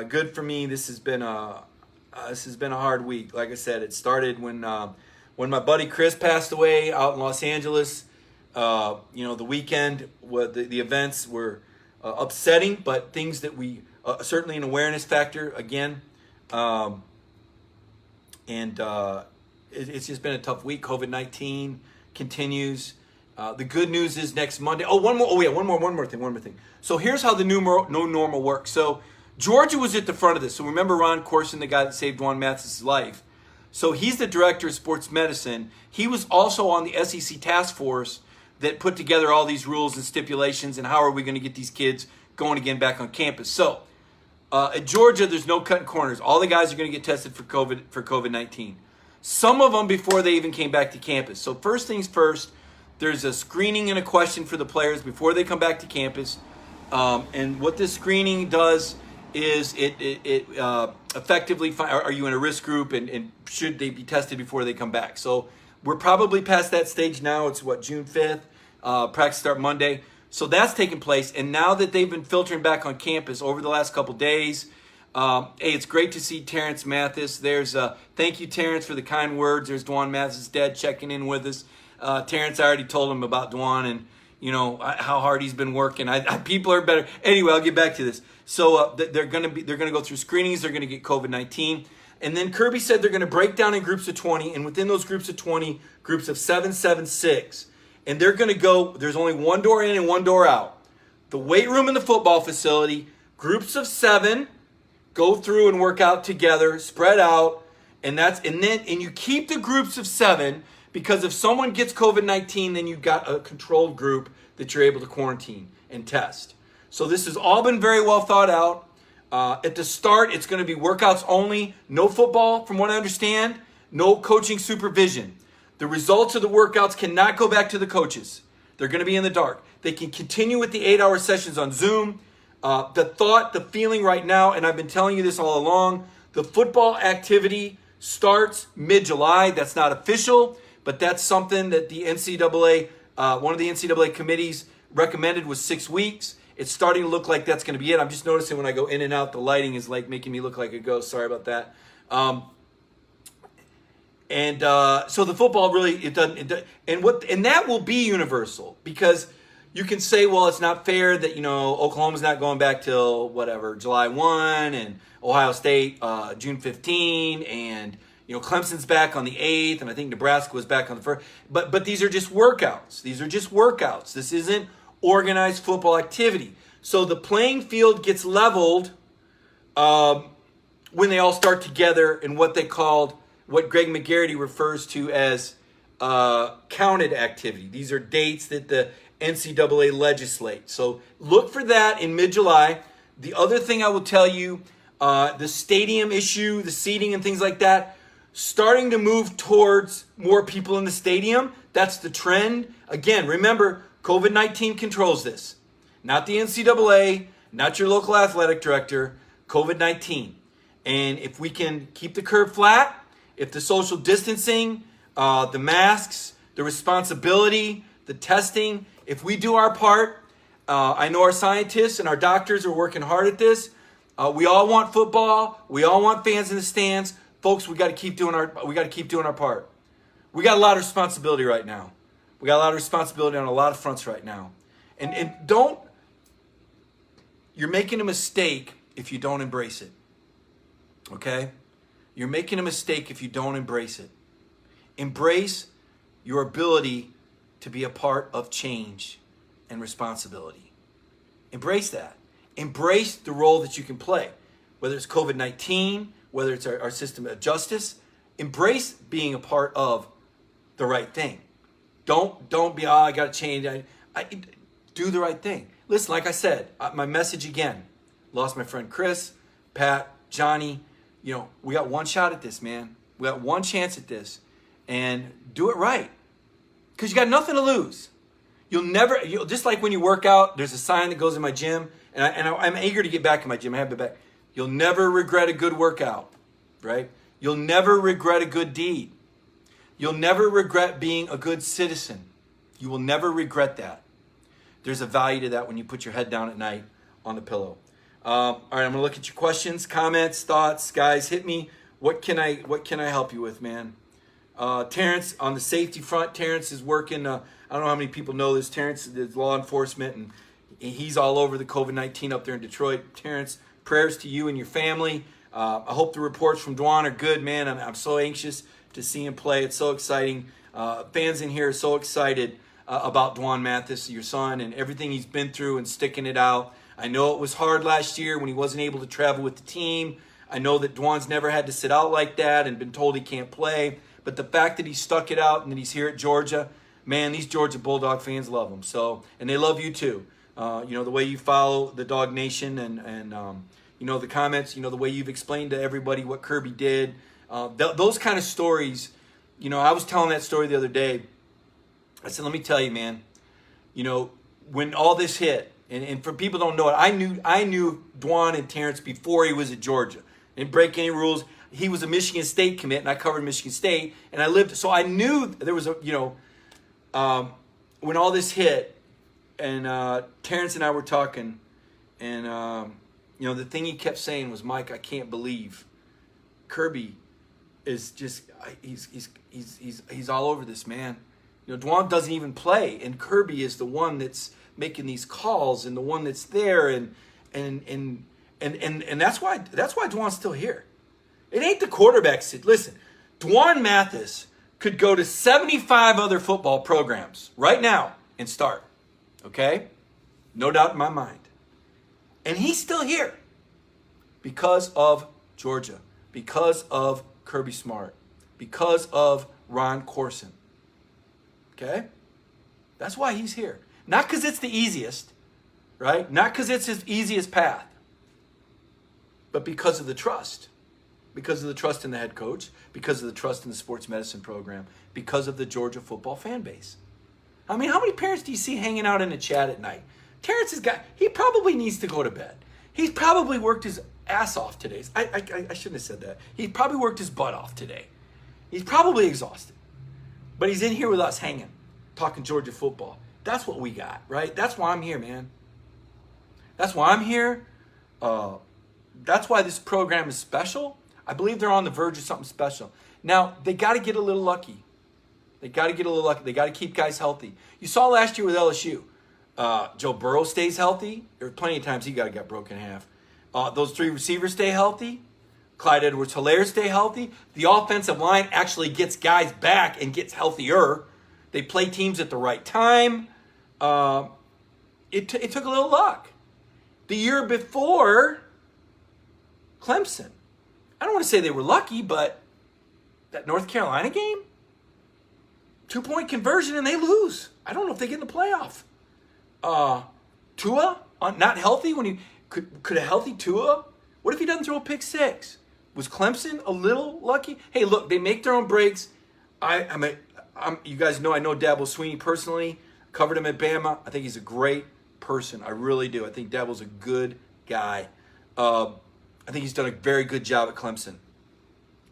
good for me. This has been a hard week. Like I said, it started when my buddy Chris passed away out in Los Angeles. The weekend, the events were upsetting, but things that we certainly an awareness factor again. It's just been a tough week. COVID-19 continues. The good news is next Monday. One more thing. So here's how the new normal works. So Georgia was at the front of this. So remember Ron Corson, the guy that saved Juan Mathis' life. So he's the director of sports medicine. He was also on the SEC task force that put together all these rules and stipulations and how are we going to get these kids going again back on campus. So at Georgia, there's no cutting corners. All the guys are going to get tested for COVID-19. Some of them before they even came back to campus. So first things first, there's a screening and a question for the players before they come back to campus. And what this screening does is it effectively are you in a risk group and should they be tested before they come back? So we're probably past that stage now. It's June 5th. Practice start Monday. So that's taking place. And now that they've been filtering back on campus over the last couple days, hey, it's great to see Terrence Mathis. Thank you, Terrence, for the kind words. There's Dwan Mathis' dad checking in with us. Terrence, I already told him about Dwan and how hard he's been working. People are better. Anyway, I'll get back to this. So they're going to go through screenings. They're going to get COVID-19. And then Kirby said they're going to break down in groups of 20. And within those groups of 20, groups of 7, 7, 6. And they're going to go, there's only one door in and one door out. The weight room and the football facility, groups of 7, go through and work out together, spread out. And you keep the groups of 7 because if someone gets COVID-19, then you've got a controlled group that you're able to quarantine and test. So this has all been very well thought out. At the start, it's going to be workouts only, no football, from what I understand, no coaching supervision. The results of the workouts cannot go back to the coaches. They're going to be in the dark. They can continue with the 8-hour sessions on Zoom. The feeling right now, and I've been telling you this all along, the football activity starts mid-July. That's not official, but that's something that the NCAA, one of the NCAA committees recommended was 6 weeks. It's starting to look like that's going to be it. I'm just noticing when I go in and out, the lighting is like making me look like a ghost. Sorry about that. So the football really, it doesn't, and that will be universal, because you can say, well, it's not fair that, Oklahoma's not going back till whatever, July 1, and Ohio State, June 15, and, Clemson's back on the 8th, and I think Nebraska was back on the 1st. But these are just workouts. This isn't organized football activity. So the playing field gets leveled when they all start together in what Greg McGarity refers to as counted activity. These are dates that the NCAA legislate. So look for that in mid-July. The other thing I will tell you, the stadium issue, the seating and things like that, starting to move towards more people in the stadium. That's the trend. Again, remember, COVID-19 controls this. Not the NCAA, not your local athletic director, COVID-19. And if we can keep the curve flat, if the social distancing, the masks, the responsibility, the testing, if we do our part, I know our scientists and our doctors are working hard at this. We all want football. We all want fans in the stands. Folks, we got to keep doing our part. We got a lot of responsibility right now. We got a lot of responsibility on a lot of fronts right now. And you're making a mistake if you don't embrace it. Okay? You're making a mistake if you don't embrace it. Embrace your ability to be a part of change and responsibility. Embrace that. Embrace the role that you can play. Whether it's COVID-19, whether it's our system of justice, embrace being a part of the right thing. Don't be, I got to change. I do the right thing. Listen, like I said, my message again. Lost my friend Chris, Pat, Johnny. We got one shot at this, man. We got one chance at this. And do it right. Because you got nothing to lose. Just like when you work out, there's a sign that goes in my gym. And I'm eager to get back in my gym. I have it back. You'll never regret a good workout, right? You'll never regret a good deed. You'll never regret being a good citizen. You will never regret that. There's a value to that when you put your head down at night on the pillow. All right, I'm gonna look at your questions, comments, thoughts. Guys, hit me. What can I help you with, man? Terrence, on the safety front, Terrence is working. I don't know how many people know this. Terrence is law enforcement, and he's all over the COVID-19 up there in Detroit. Terrence, prayers to you and your family. I hope the reports from Dwan are good, man. I'm so anxious to see him play. It's so exciting. Fans in here are so excited about Dwan Mathis, your son, and everything he's been through and sticking it out. I know it was hard last year when he wasn't able to travel with the team. I know that Dwan's never had to sit out like that and been told he can't play. But the fact that he stuck it out and that he's here at Georgia, man, these Georgia Bulldog fans love him. So, and they love you too. The way you follow the Dog Nation and the comments, the way you've explained to everybody what Kirby did. Those kind of stories, I was telling that story the other day. I said, let me tell you, man, when all this hit, and for people who don't know it, I knew Dwan and Terrence before he was at Georgia. Didn't break any rules. He was a Michigan State commit, and I covered Michigan State, and I lived. So I knew there was when all this hit, and Terrence and I were talking, and the thing he kept saying was, Mike, I can't believe Kirby is just he's all over this, man. Dwan doesn't even play, and Kirby is the one that's making these calls and the one that's there, and that's why Dwan's still here. It ain't the quarterback. Listen, Dwan Mathis could go to 75 other football programs right now and start. Okay? No doubt in my mind. And he's still here because of Georgia, because of Kirby Smart, because of Ron Corson. Okay? That's why he's here. Not because it's the easiest, right? Not because it's his easiest path. but because of the trust. Because of the trust in the head coach, because of the trust in the sports medicine program, because of the Georgia football fan base. I mean, how many parents do you see hanging out in the chat at night? Terrence he probably needs to go to bed. He's probably worked his ass off today. I shouldn't have said that. He probably worked his butt off today. He's probably exhausted. But he's in here with us hanging, talking Georgia football. That's what we got, right? That's why I'm here, man. That's why I'm here. That's why this program is special. I believe they're on the verge of something special. Now, they got to get a little lucky. They got to keep guys healthy. You saw last year with LSU. Joe Burrow stays healthy. There were plenty of times he got broken in half. Those three receivers stay healthy. Clyde Edwards-Helaire stay healthy. The offensive line actually gets guys back and gets healthier. They play teams at the right time. It took a little luck. The year before, Clemson. I don't want to say they were lucky, but that North Carolina game, 2-point conversion and they lose. I don't know if they get in the playoff. Tua, not healthy when he could a healthy Tua? What if he doesn't throw a pick six? Was Clemson a little lucky? Hey, look, they make their own breaks. You guys know I know Dabo Swinney personally. Covered him at Bama. I think he's a great person. I really do. I think Dabo's a good guy. I think he's done a very good job at Clemson.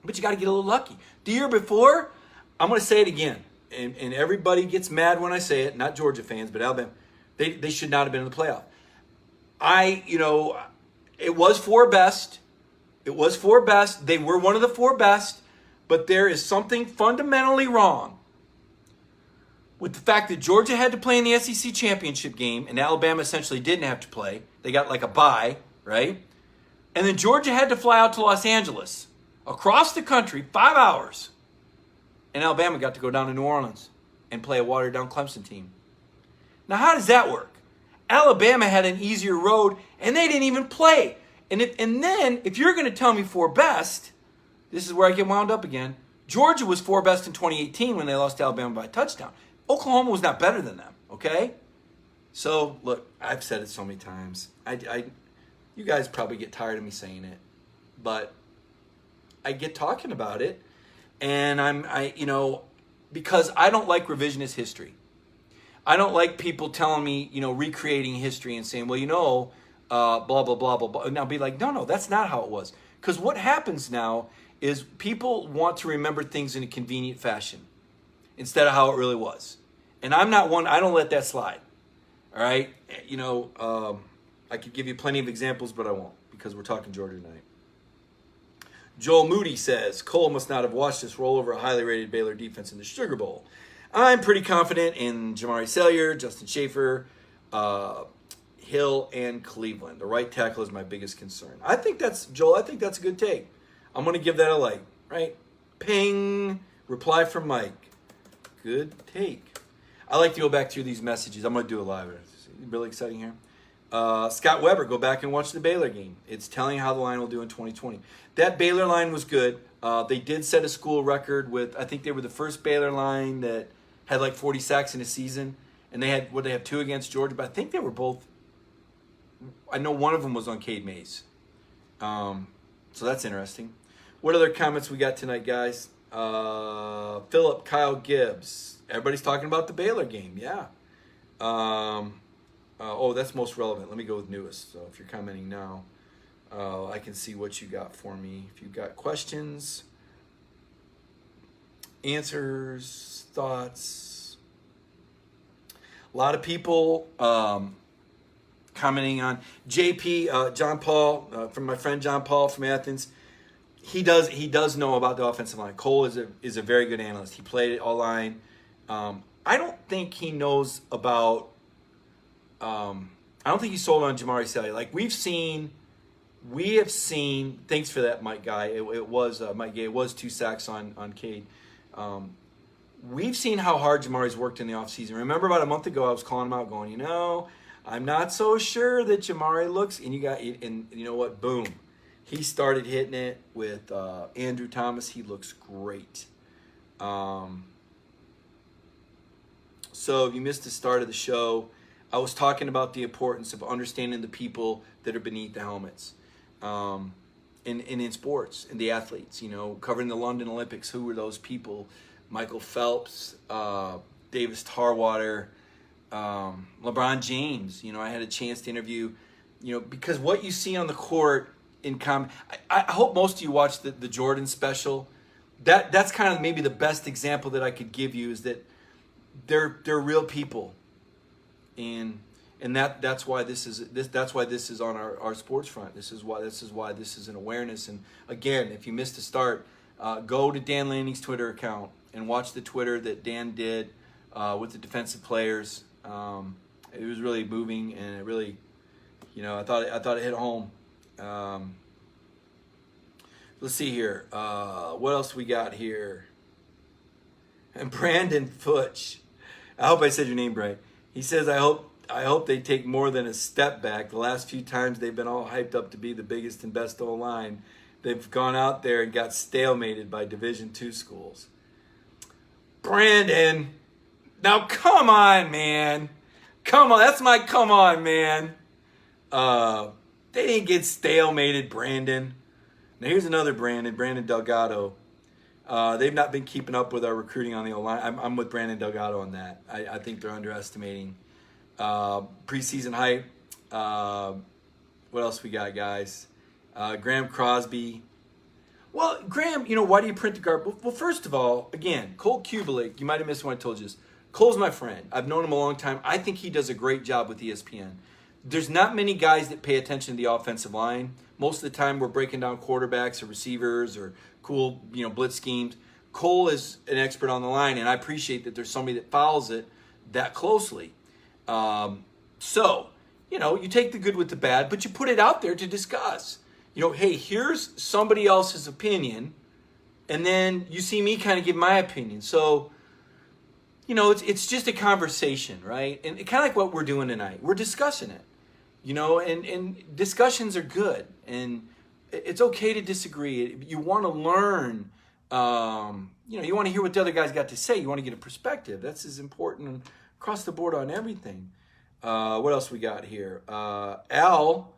But you got to get a little lucky. The year before, I'm going to say it again. And everybody gets mad when I say it. Not Georgia fans, but Alabama. They should not have been in the playoff. It was four best. It was four best. They were one of the four best. But there is something fundamentally wrong with the fact that Georgia had to play in the SEC championship game and Alabama essentially didn't have to play. They got like a bye, right? And then Georgia had to fly out to Los Angeles, across the country, 5 hours. And Alabama got to go down to New Orleans and play a watered-down Clemson team. Now, how does that work? Alabama had an easier road, and they didn't even play. And then, if you're going to tell me four best, this is where I get wound up again. Georgia was four best in 2018 when they lost to Alabama by a touchdown. Oklahoma was not better than them, okay? So, look, I've said it so many times. You guys probably get tired of me saying it, but I get talking about it, and because I don't like revisionist history. I don't like people telling me, recreating history and saying, blah, blah, blah, blah, blah. And I'll be like, no, that's not how it was. Because what happens now is people want to remember things in a convenient fashion instead of how it really was. And I'm not one, I don't let that slide. All right? I could give you plenty of examples, but I won't because we're talking Georgia tonight. Joel Moody says, Cole must not have watched us roll over a highly rated Baylor defense in the Sugar Bowl. I'm pretty confident in Jamari Salyer, Justin Schaefer, Hill, and Cleveland. The right tackle is my biggest concern. I think that's a good take. I'm going to give that a like, right? Ping. Reply from Mike. Good take. I like to go back through these messages. I'm going to do it live. It's really exciting here. Scott Weber, go back and watch the Baylor game. It's telling how the line will do in 2020. That Baylor line was good. They did set a school record with, I think they were the first Baylor line that had like 40 sacks in a season. And they have two against Georgia, but I think they were both, I know one of them was on Cade Mays. So that's interesting. What other comments we got tonight, guys? Philip, Kyle Gibbs. Everybody's talking about the Baylor game. Yeah. That's most relevant. Let me go with newest. So if you're commenting now, I can see what you got for me. If you've got questions, answers, thoughts. A lot of people commenting on JP, John Paul, from my friend John Paul from Athens. He does know about the offensive line. Cole is a very good analyst. He played it all line. I don't think he knows about. I don't think he's sold on Jamari Salyer. Like we have seen. Thanks for that, Mike Guy. It was Mike Gay. It was 2 sacks on Cade. We've seen how hard Jamari's worked in the offseason. Remember about a month ago, I was calling him out, going, I'm not so sure that Jamari looks. And you know what? Boom. He started hitting it with Andrew Thomas. He looks great. So if you missed the start of the show, I was talking about the importance of understanding the people that are beneath the helmets. in sports, in the athletes, covering the London Olympics. Who were those people? Michael Phelps, Davis Tarwater, LeBron James. I had a chance to interview, because what you see on the court I hope most of you watched the Jordan special. That's kind of maybe the best example that I could give you, is that they're real people, and that's why this is on our sports front. This is why this is an awareness. And again, if you missed the start, go to Dan Lanning's Twitter account and watch the Twitter that Dan did with the defensive players. It was really moving, and it really, I thought it hit home. Let's see here. What else we got here? And Brandon Futch, I hope I said your name right. He says, I hope they take more than a step back. The last few times they've been all hyped up to be the biggest and best O-line, they've gone out there and got stalemated by Division II schools. Brandon, now come on, man. Come on, that's my come on, man. They didn't get stalemated, Brandon. Now here's another Brandon Delgado. They've not been keeping up with our recruiting on the O-line. I'm with Brandon Delgado on that. I think they're underestimating preseason hype. What else we got, guys? Graham Crosby. Well, Graham, why do you print the guard? Well, first of all, again, Cole Kubelik, you might have missed when I told you this. Cole's my friend. I've known him a long time. I think he does a great job with ESPN. There's not many guys that pay attention to the offensive line. Most of the time we're breaking down quarterbacks or receivers or cool, blitz schemes. Cole is an expert on the line, and I appreciate that there's somebody that follows it that closely. So, you take the good with the bad, but you put it out there to discuss. Hey, here's somebody else's opinion, and then you see me kind of give my opinion. So, it's just a conversation, right? And kind of like what we're doing tonight. We're discussing it, and discussions are good, and it's okay to disagree. You want to learn, you want to hear what the other guy's got to say. You want to get a perspective. That's as important across the board on everything. What else we got here? Al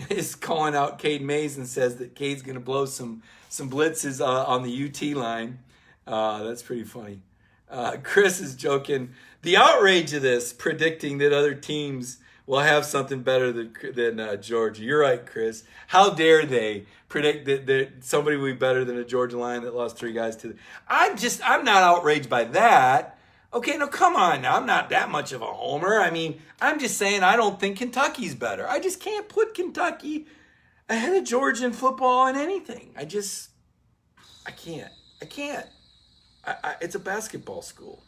is calling out Cade Mays and says that Cade's going to blow some blitzes on the UT line. That's pretty funny. Chris is joking. The outrage of this, predicting that other teams will have something better than Georgia. You're right, Chris. How dare they predict that somebody will be better than a Georgia line that lost 3 guys to I'm not outraged by that. Okay, no, come on now. I'm not that much of a homer. I'm just saying I don't think Kentucky's better. I just can't put Kentucky ahead of Georgia in football and anything. I can't. It's a basketball school.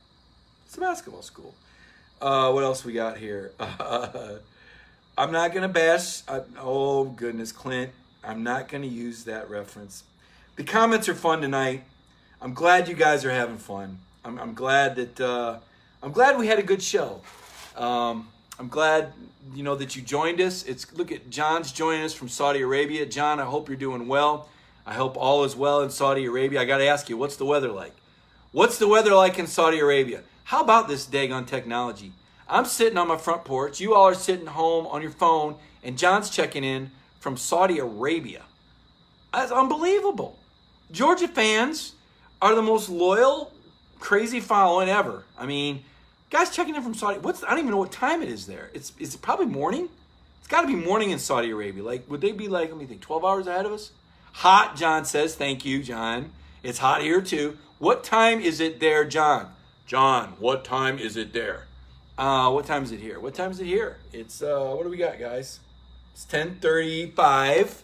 What else we got here? I'm not going to bash. Oh, goodness, Clint. I'm not going to use that reference. The comments are fun tonight. I'm glad you guys are having fun. I'm glad that we had a good show. I'm glad that you joined us. Look at John's joining us from Saudi Arabia. John, I hope you're doing well. I hope all is well in Saudi Arabia. I got to ask you, what's the weather like? What's the weather like in Saudi Arabia? How about this daggone technology? I'm sitting on my front porch. You all are sitting home on your phone, and John's checking in from Saudi Arabia. That's unbelievable. Georgia fans are the most loyal, crazy following ever. Guys checking in from Saudi. I don't even know what time it is there. Is it probably morning? It's got to be morning in Saudi Arabia. Would they be 12 hours ahead of us? Hot, John says. Thank you, John. It's hot here too. What time is it there, John? John, what time is it there? What time is it here? What time is it here? It's, what do we got, guys? It's 10:35.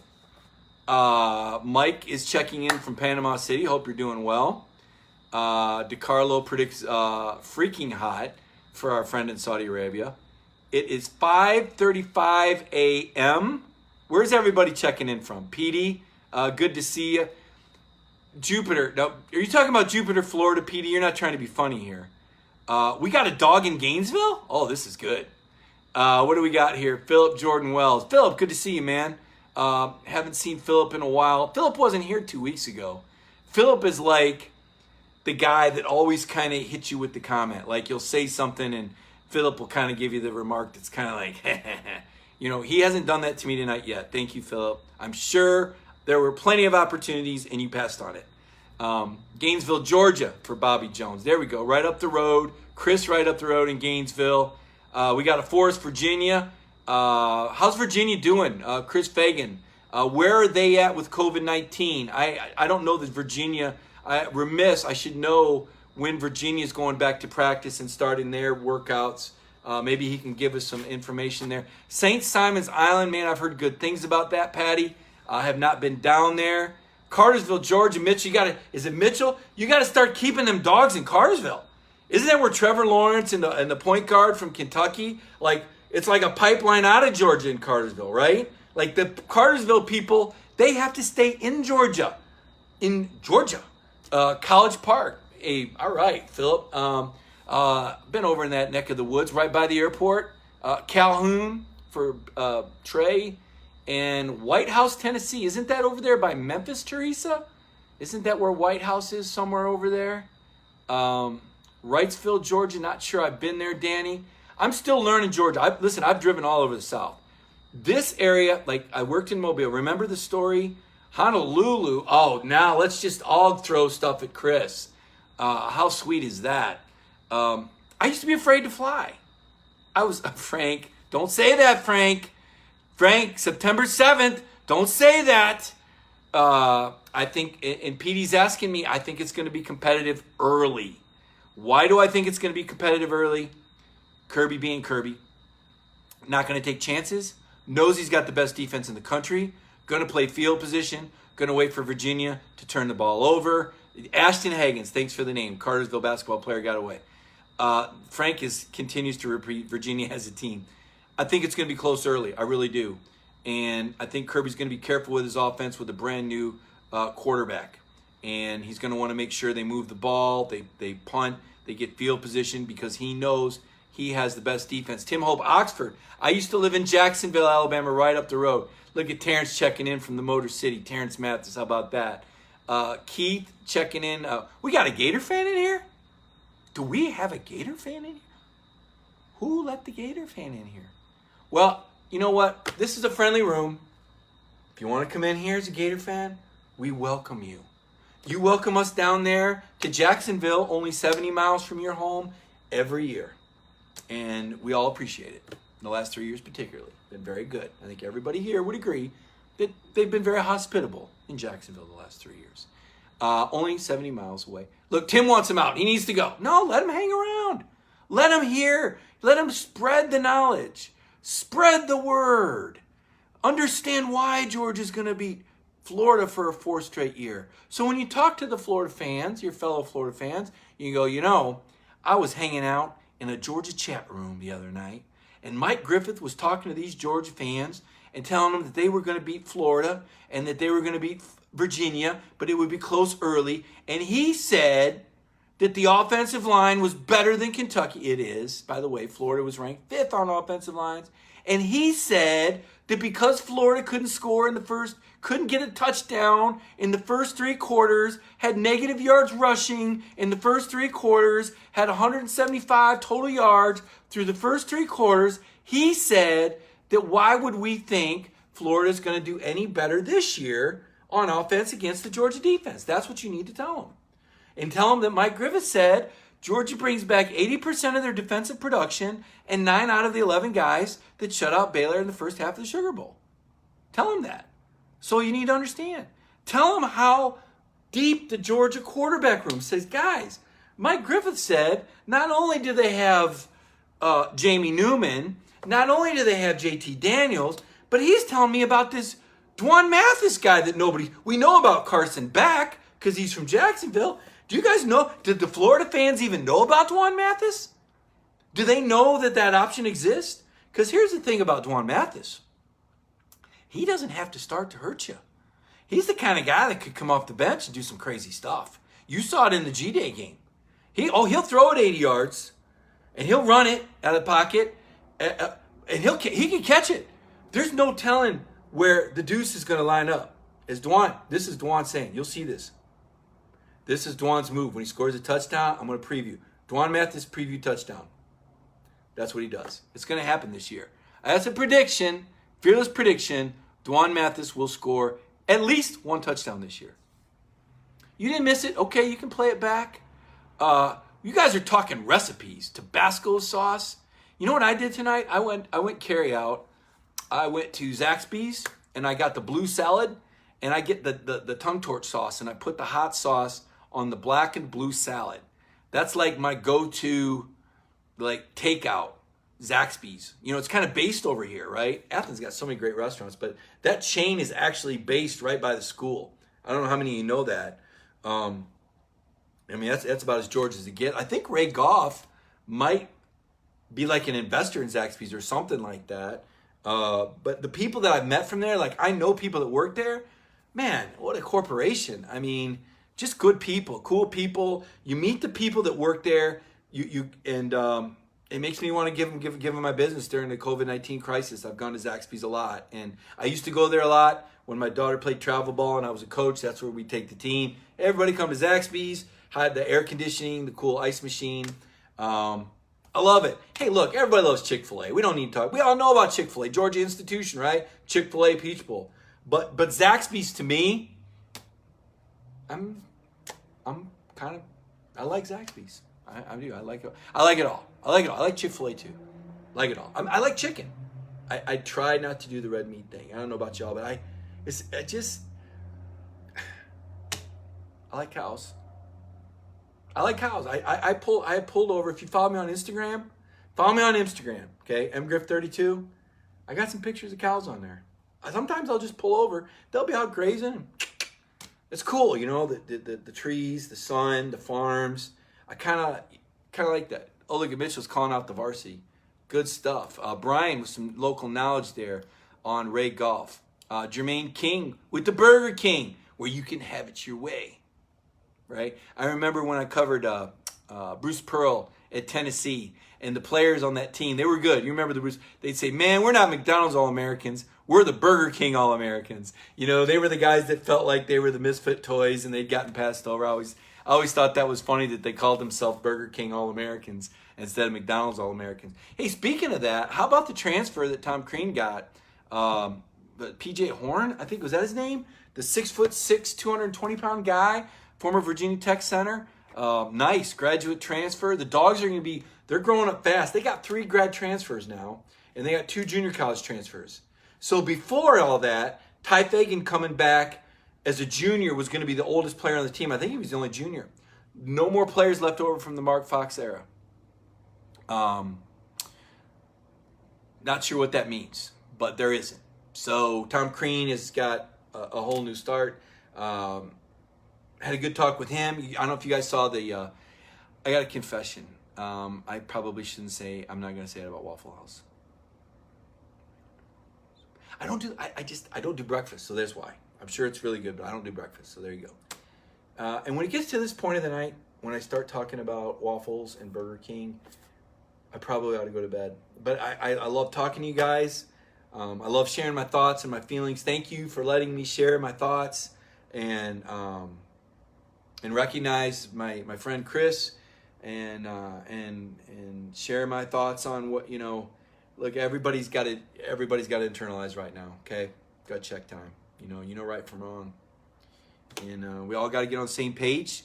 Mike is checking in from Panama City. Hope you're doing well. DeCarlo predicts freaking hot for our friend in Saudi Arabia. It is 5:35 a.m. Where's everybody checking in from? Petey, good to see you. Jupiter. No, are you talking about Jupiter, Florida, Petey? You're not trying to be funny here. We got a dog in Gainesville? Oh, this is good. What do we got here? Philip Jordan Wells. Philip, good to see you, man. Haven't seen Philip in a while. Philip wasn't here 2 weeks ago. Philip is like the guy that always kind of hits you with the comment. Like you'll say something and Philip will kind of give you the remark that's kind of like, He hasn't done that to me tonight yet. Thank you, Philip. I'm sure there were plenty of opportunities, and you passed on it. Gainesville, Georgia for Bobby Jones. There we go. Right up the road. Chris right up the road in Gainesville. We got a Forest, Virginia. How's Virginia doing? Chris Fagan. Where are they at with COVID-19? I don't know that Virginia. I should know when Virginia's going back to practice and starting their workouts. Maybe he can give us some information there. St. Simon's Island, man, I've heard good things about that, Patty. I have not been down there. Cartersville, Georgia. Mitch, is it Mitchell? You got to start keeping them dogs in Cartersville. Isn't that where Trevor Lawrence and the point guard from Kentucky, it's like a pipeline out of Georgia in Cartersville, right? Like the Cartersville people, they have to stay in Georgia. College Park. Hey, all right, Philip. Been over in that neck of the woods, right by the airport. Calhoun for Trey. And White House, Tennessee. Isn't that over there by Memphis, Teresa? Isn't that where White House is, somewhere over there? Wrightsville, Georgia. Not sure I've been there, Danny. I'm still learning Georgia. I've driven all over the South. This area, I worked in Mobile. Remember the story? Honolulu. Oh, now let's just all throw stuff at Chris. How sweet is that? I used to be afraid to fly. Frank. Don't say that, Frank. Frank, September 7th. Don't say that. I think, and Petey's asking me, I think it's going to be competitive early. Why do I think it's going to be competitive early? Kirby being Kirby. Not going to take chances. Knows he's got the best defense in the country. Going to play field position. Going to wait for Virginia to turn the ball over. Ashton Hagens, thanks for the name. Cartersville basketball player got away. Frank continues to repeat Virginia has a team. I think it's going to be close early. I really do. And I think Kirby's going to be careful with his offense with a brand new quarterback. And he's going to want to make sure they move the ball, they punt, they get field position because he knows he has the best defense. Tim Hope, Oxford. I used to live in Jacksonville, Alabama, right up the road. Look at Terrence checking in from the Motor City. Terrence Mathis, how about that? Keith checking in. We got a Gator fan in here? Do we have a Gator fan in here? Who let the Gator fan in here? Well, you know what? This is a friendly room. If you want to come in here as a Gator fan, we welcome you. You welcome us down there to Jacksonville, only 70 miles from your home, every year. And we all appreciate it. In the last 3 years particularly. Been very good. I think everybody here would agree that they've been very hospitable in Jacksonville the last 3 years. Only 70 miles away. Look, Tim wants him out. He needs to go. No, let him hang around. Let him hear. Let him spread the knowledge. Spread the word. Understand why Georgia's going to beat Florida for a fourth straight year. So when you talk to the Florida fans, your fellow Florida fans, you go, I was hanging out in a Georgia chat room the other night, and Mike Griffith was talking to these Georgia fans and telling them that they were going to beat Florida and that they were going to beat Virginia, but it would be close early. And he said that the offensive line was better than Kentucky. It is. By the way, Florida was ranked 5th on offensive lines. And he said that because Florida couldn't get a touchdown in the first 3 quarters, had negative yards rushing in the first 3 quarters, had 175 total yards through the first 3 quarters, he said that why would we think Florida's going to do any better this year on offense against the Georgia defense? That's what you need to tell them. And tell them that Mike Griffith said Georgia brings back 80% of their defensive production and 9 out of the 11 guys that shut out Baylor in the first half of the Sugar Bowl. Tell them that. So you need to understand. Tell them how deep the Georgia quarterback room says, guys, Mike Griffith said not only do they have Jamie Newman, not only do they have JT Daniels, but he's telling me about this Dwan Mathis guy that we know about Carson Beck because he's from Jacksonville. Do you guys know, did the Florida fans even know about Dwan Mathis? Do they know that option exists? Because here's the thing about Dwan Mathis. He doesn't have to start to hurt you. He's the kind of guy that could come off the bench and do some crazy stuff. You saw it in the G-Day game. He'll throw it 80 yards, and he'll run it out of the pocket, and he can catch it. There's no telling where the deuce is going to line up. This is Dwan saying, you'll see this. This is Dwan's move. When he scores a touchdown, I'm going to preview. Dwan Mathis preview touchdown. That's what he does. It's going to happen this year. That's a prediction. Fearless prediction, Dwan Mathis will score at least 1 touchdown this year. You didn't miss it? Okay, you can play it back. You guys are talking recipes. Tabasco sauce. You know what I did tonight? I went carry out. I went to Zaxby's and I got the blue salad and I get the tongue torch sauce and I put the hot sauce on the black and blue salad. That's like my go-to like takeout, Zaxby's. You know, it's kind of based over here, right? Athens got so many great restaurants, but that chain is actually based right by the school. I don't know how many of you know that. I mean, that's about as George as it gets. I think Ray Goff might be like an investor in Zaxby's or something like that. But the people that I've met from there, like I know people that work there. Man, what a corporation. I mean, just good people, cool people. You meet the people that work there. It makes me want to give them my business during the COVID-19 crisis. I've gone to Zaxby's a lot, and I used to go there a lot when my daughter played travel ball and I was a coach. That's where we take the team. Everybody come to Zaxby's. Had the air conditioning, the cool ice machine. I love it. Hey, look, everybody loves Chick-fil-A. We don't need to talk. We all know about Chick-fil-A, Georgia institution, right? Chick-fil-A, Peach Bowl. But Zaxby's to me, I like Zaxby's. I do. I like it. I like it all. I like it all. I like Chick-fil-A too. Like it all. I like chicken. I try not to do the red meat thing. I don't know about y'all, but I like cows. I like cows. I pulled over. If you follow me on Instagram, okay? MGriff32. I got some pictures of cows on there. Sometimes I'll just pull over. They'll be out grazing. It's cool, you know, the trees, the sun, the farms. I kind of like that. Oh, look at Mitchell's calling out the varsity. Good stuff. Brian with some local knowledge there on Ray Golf. Jermaine King with the Burger King, where you can have it your way. Right? I remember when I covered Bruce Pearl at Tennessee, and the players on that team, they were good. You remember they'd say, man, we're not McDonald's All-Americans. We're the Burger King All-Americans. You know, they were the guys that felt like they were the misfit toys and they'd gotten passed over. I always thought that was funny that they called themselves Burger King All-Americans instead of McDonald's All-Americans. Hey, speaking of that, how about the transfer that Tom Crean got? P.J. Horn, I think, was that his name? The 6'6", 220-pound guy, former Virginia Tech center. Nice graduate transfer. The Dogs are going to be, they're growing up fast. They got 3 grad transfers now, and they got 2 junior college transfers. So before all that, Ty Fagan coming back as a junior was going to be the oldest player on the team. I think he was the only junior. No more players left over from the Mark Fox era. Not sure what that means, but there isn't. So Tom Crean has got a whole new start. Had a good talk with him. I don't know if you guys saw I got a confession. I probably shouldn't say, I'm not going to say it about Waffle House. I don't do breakfast, so there's why. I'm sure it's really good, but I don't do breakfast, so there you go. And when it gets to this point of the night, when I start talking about waffles and Burger King, I probably ought to go to bed. But I love talking to you guys. I love sharing my thoughts and my feelings. Thank you for letting me share my thoughts and recognize my friend Chris and share my thoughts on what, you know. Look, everybody's got to internalize right now, okay? Gut check time. You know right from wrong. And we all got to get on the same page,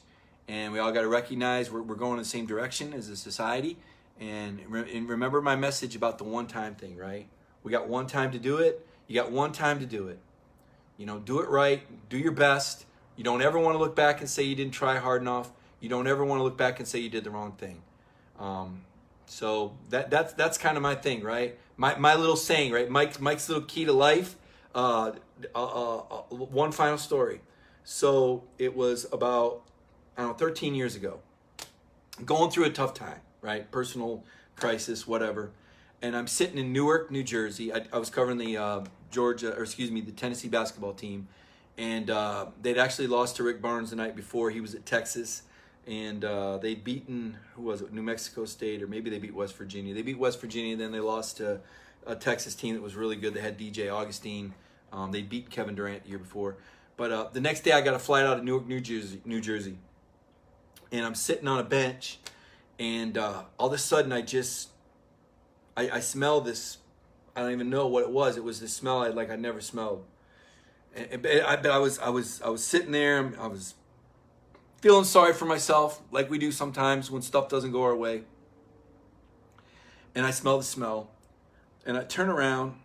and we all got to recognize we're going in the same direction as a society. And remember my message about the one-time thing, right? We got one time to do it. You got one time to do it. You know, do it right. Do your best. You don't ever want to look back and say you didn't try hard enough. You don't ever want to look back and say you did the wrong thing. So that's kind of my thing, right? My little saying, right? Mike's little key to life. One final story. So it was about 13 years ago. Going through a tough time, right? Personal crisis, whatever. And I'm sitting in Newark, New Jersey. I was covering the the Tennessee basketball team, and they'd actually lost to Rick Barnes the night before. He was at Texas. And they'd beaten, who was it, New Mexico State, or maybe they beat West Virginia. They beat West Virginia, and then they lost to a Texas team that was really good. They had DJ Augustine. They beat Kevin Durant the year before. But the next day I got a flight out of Newark, New Jersey. And I'm sitting on a bench, and all of a sudden I smell this I don't even know what it was. It was the smell I'd never smelled. But I was sitting there. I was feeling sorry for myself, like we do sometimes when stuff doesn't go our way. And I smell the smell, and I turn around,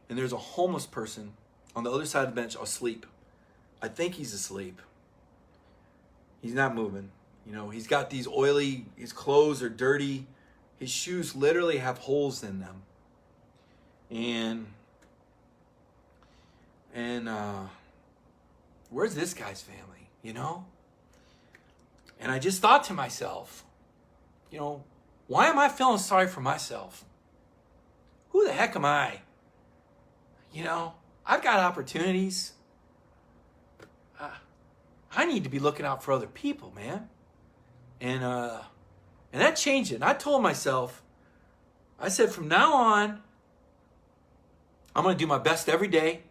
and there's a homeless person on the other side of the bench asleep. I think he's asleep. He's not moving. You know, he's got these oily, his clothes are dirty. His shoes literally have holes in them. And where's this guy's family, you know? And I just thought to myself, you know, why am I feeling sorry for myself? Who the heck am I? You know, I've got opportunities. I need to be looking out for other people, man. And that changed it. And I told myself, I said, from now on, I'm going to do my best every day.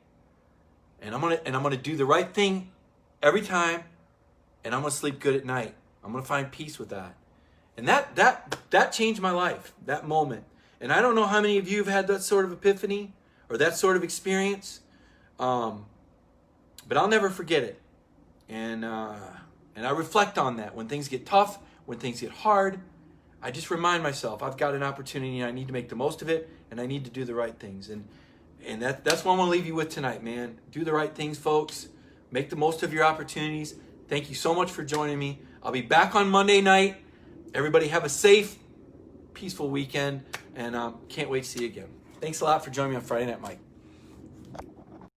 And I'm going to do the right thing every time. And I'm going to sleep good at night. I'm going to find peace with that. And that changed my life, that moment. And I don't know how many of you have had that sort of epiphany or that sort of experience. But I'll never forget it. And I reflect on that. When things get tough, when things get hard, I just remind myself I've got an opportunity and I need to make the most of it, and I need to do the right things. And that's what I'm going to leave you with tonight, man. Do the right things, folks. Make the most of your opportunities. Thank you so much for joining me. I'll be back on Monday night. Everybody have a safe, peaceful weekend, and can't wait to see you again. Thanks a lot for joining me on Friday Night Mike.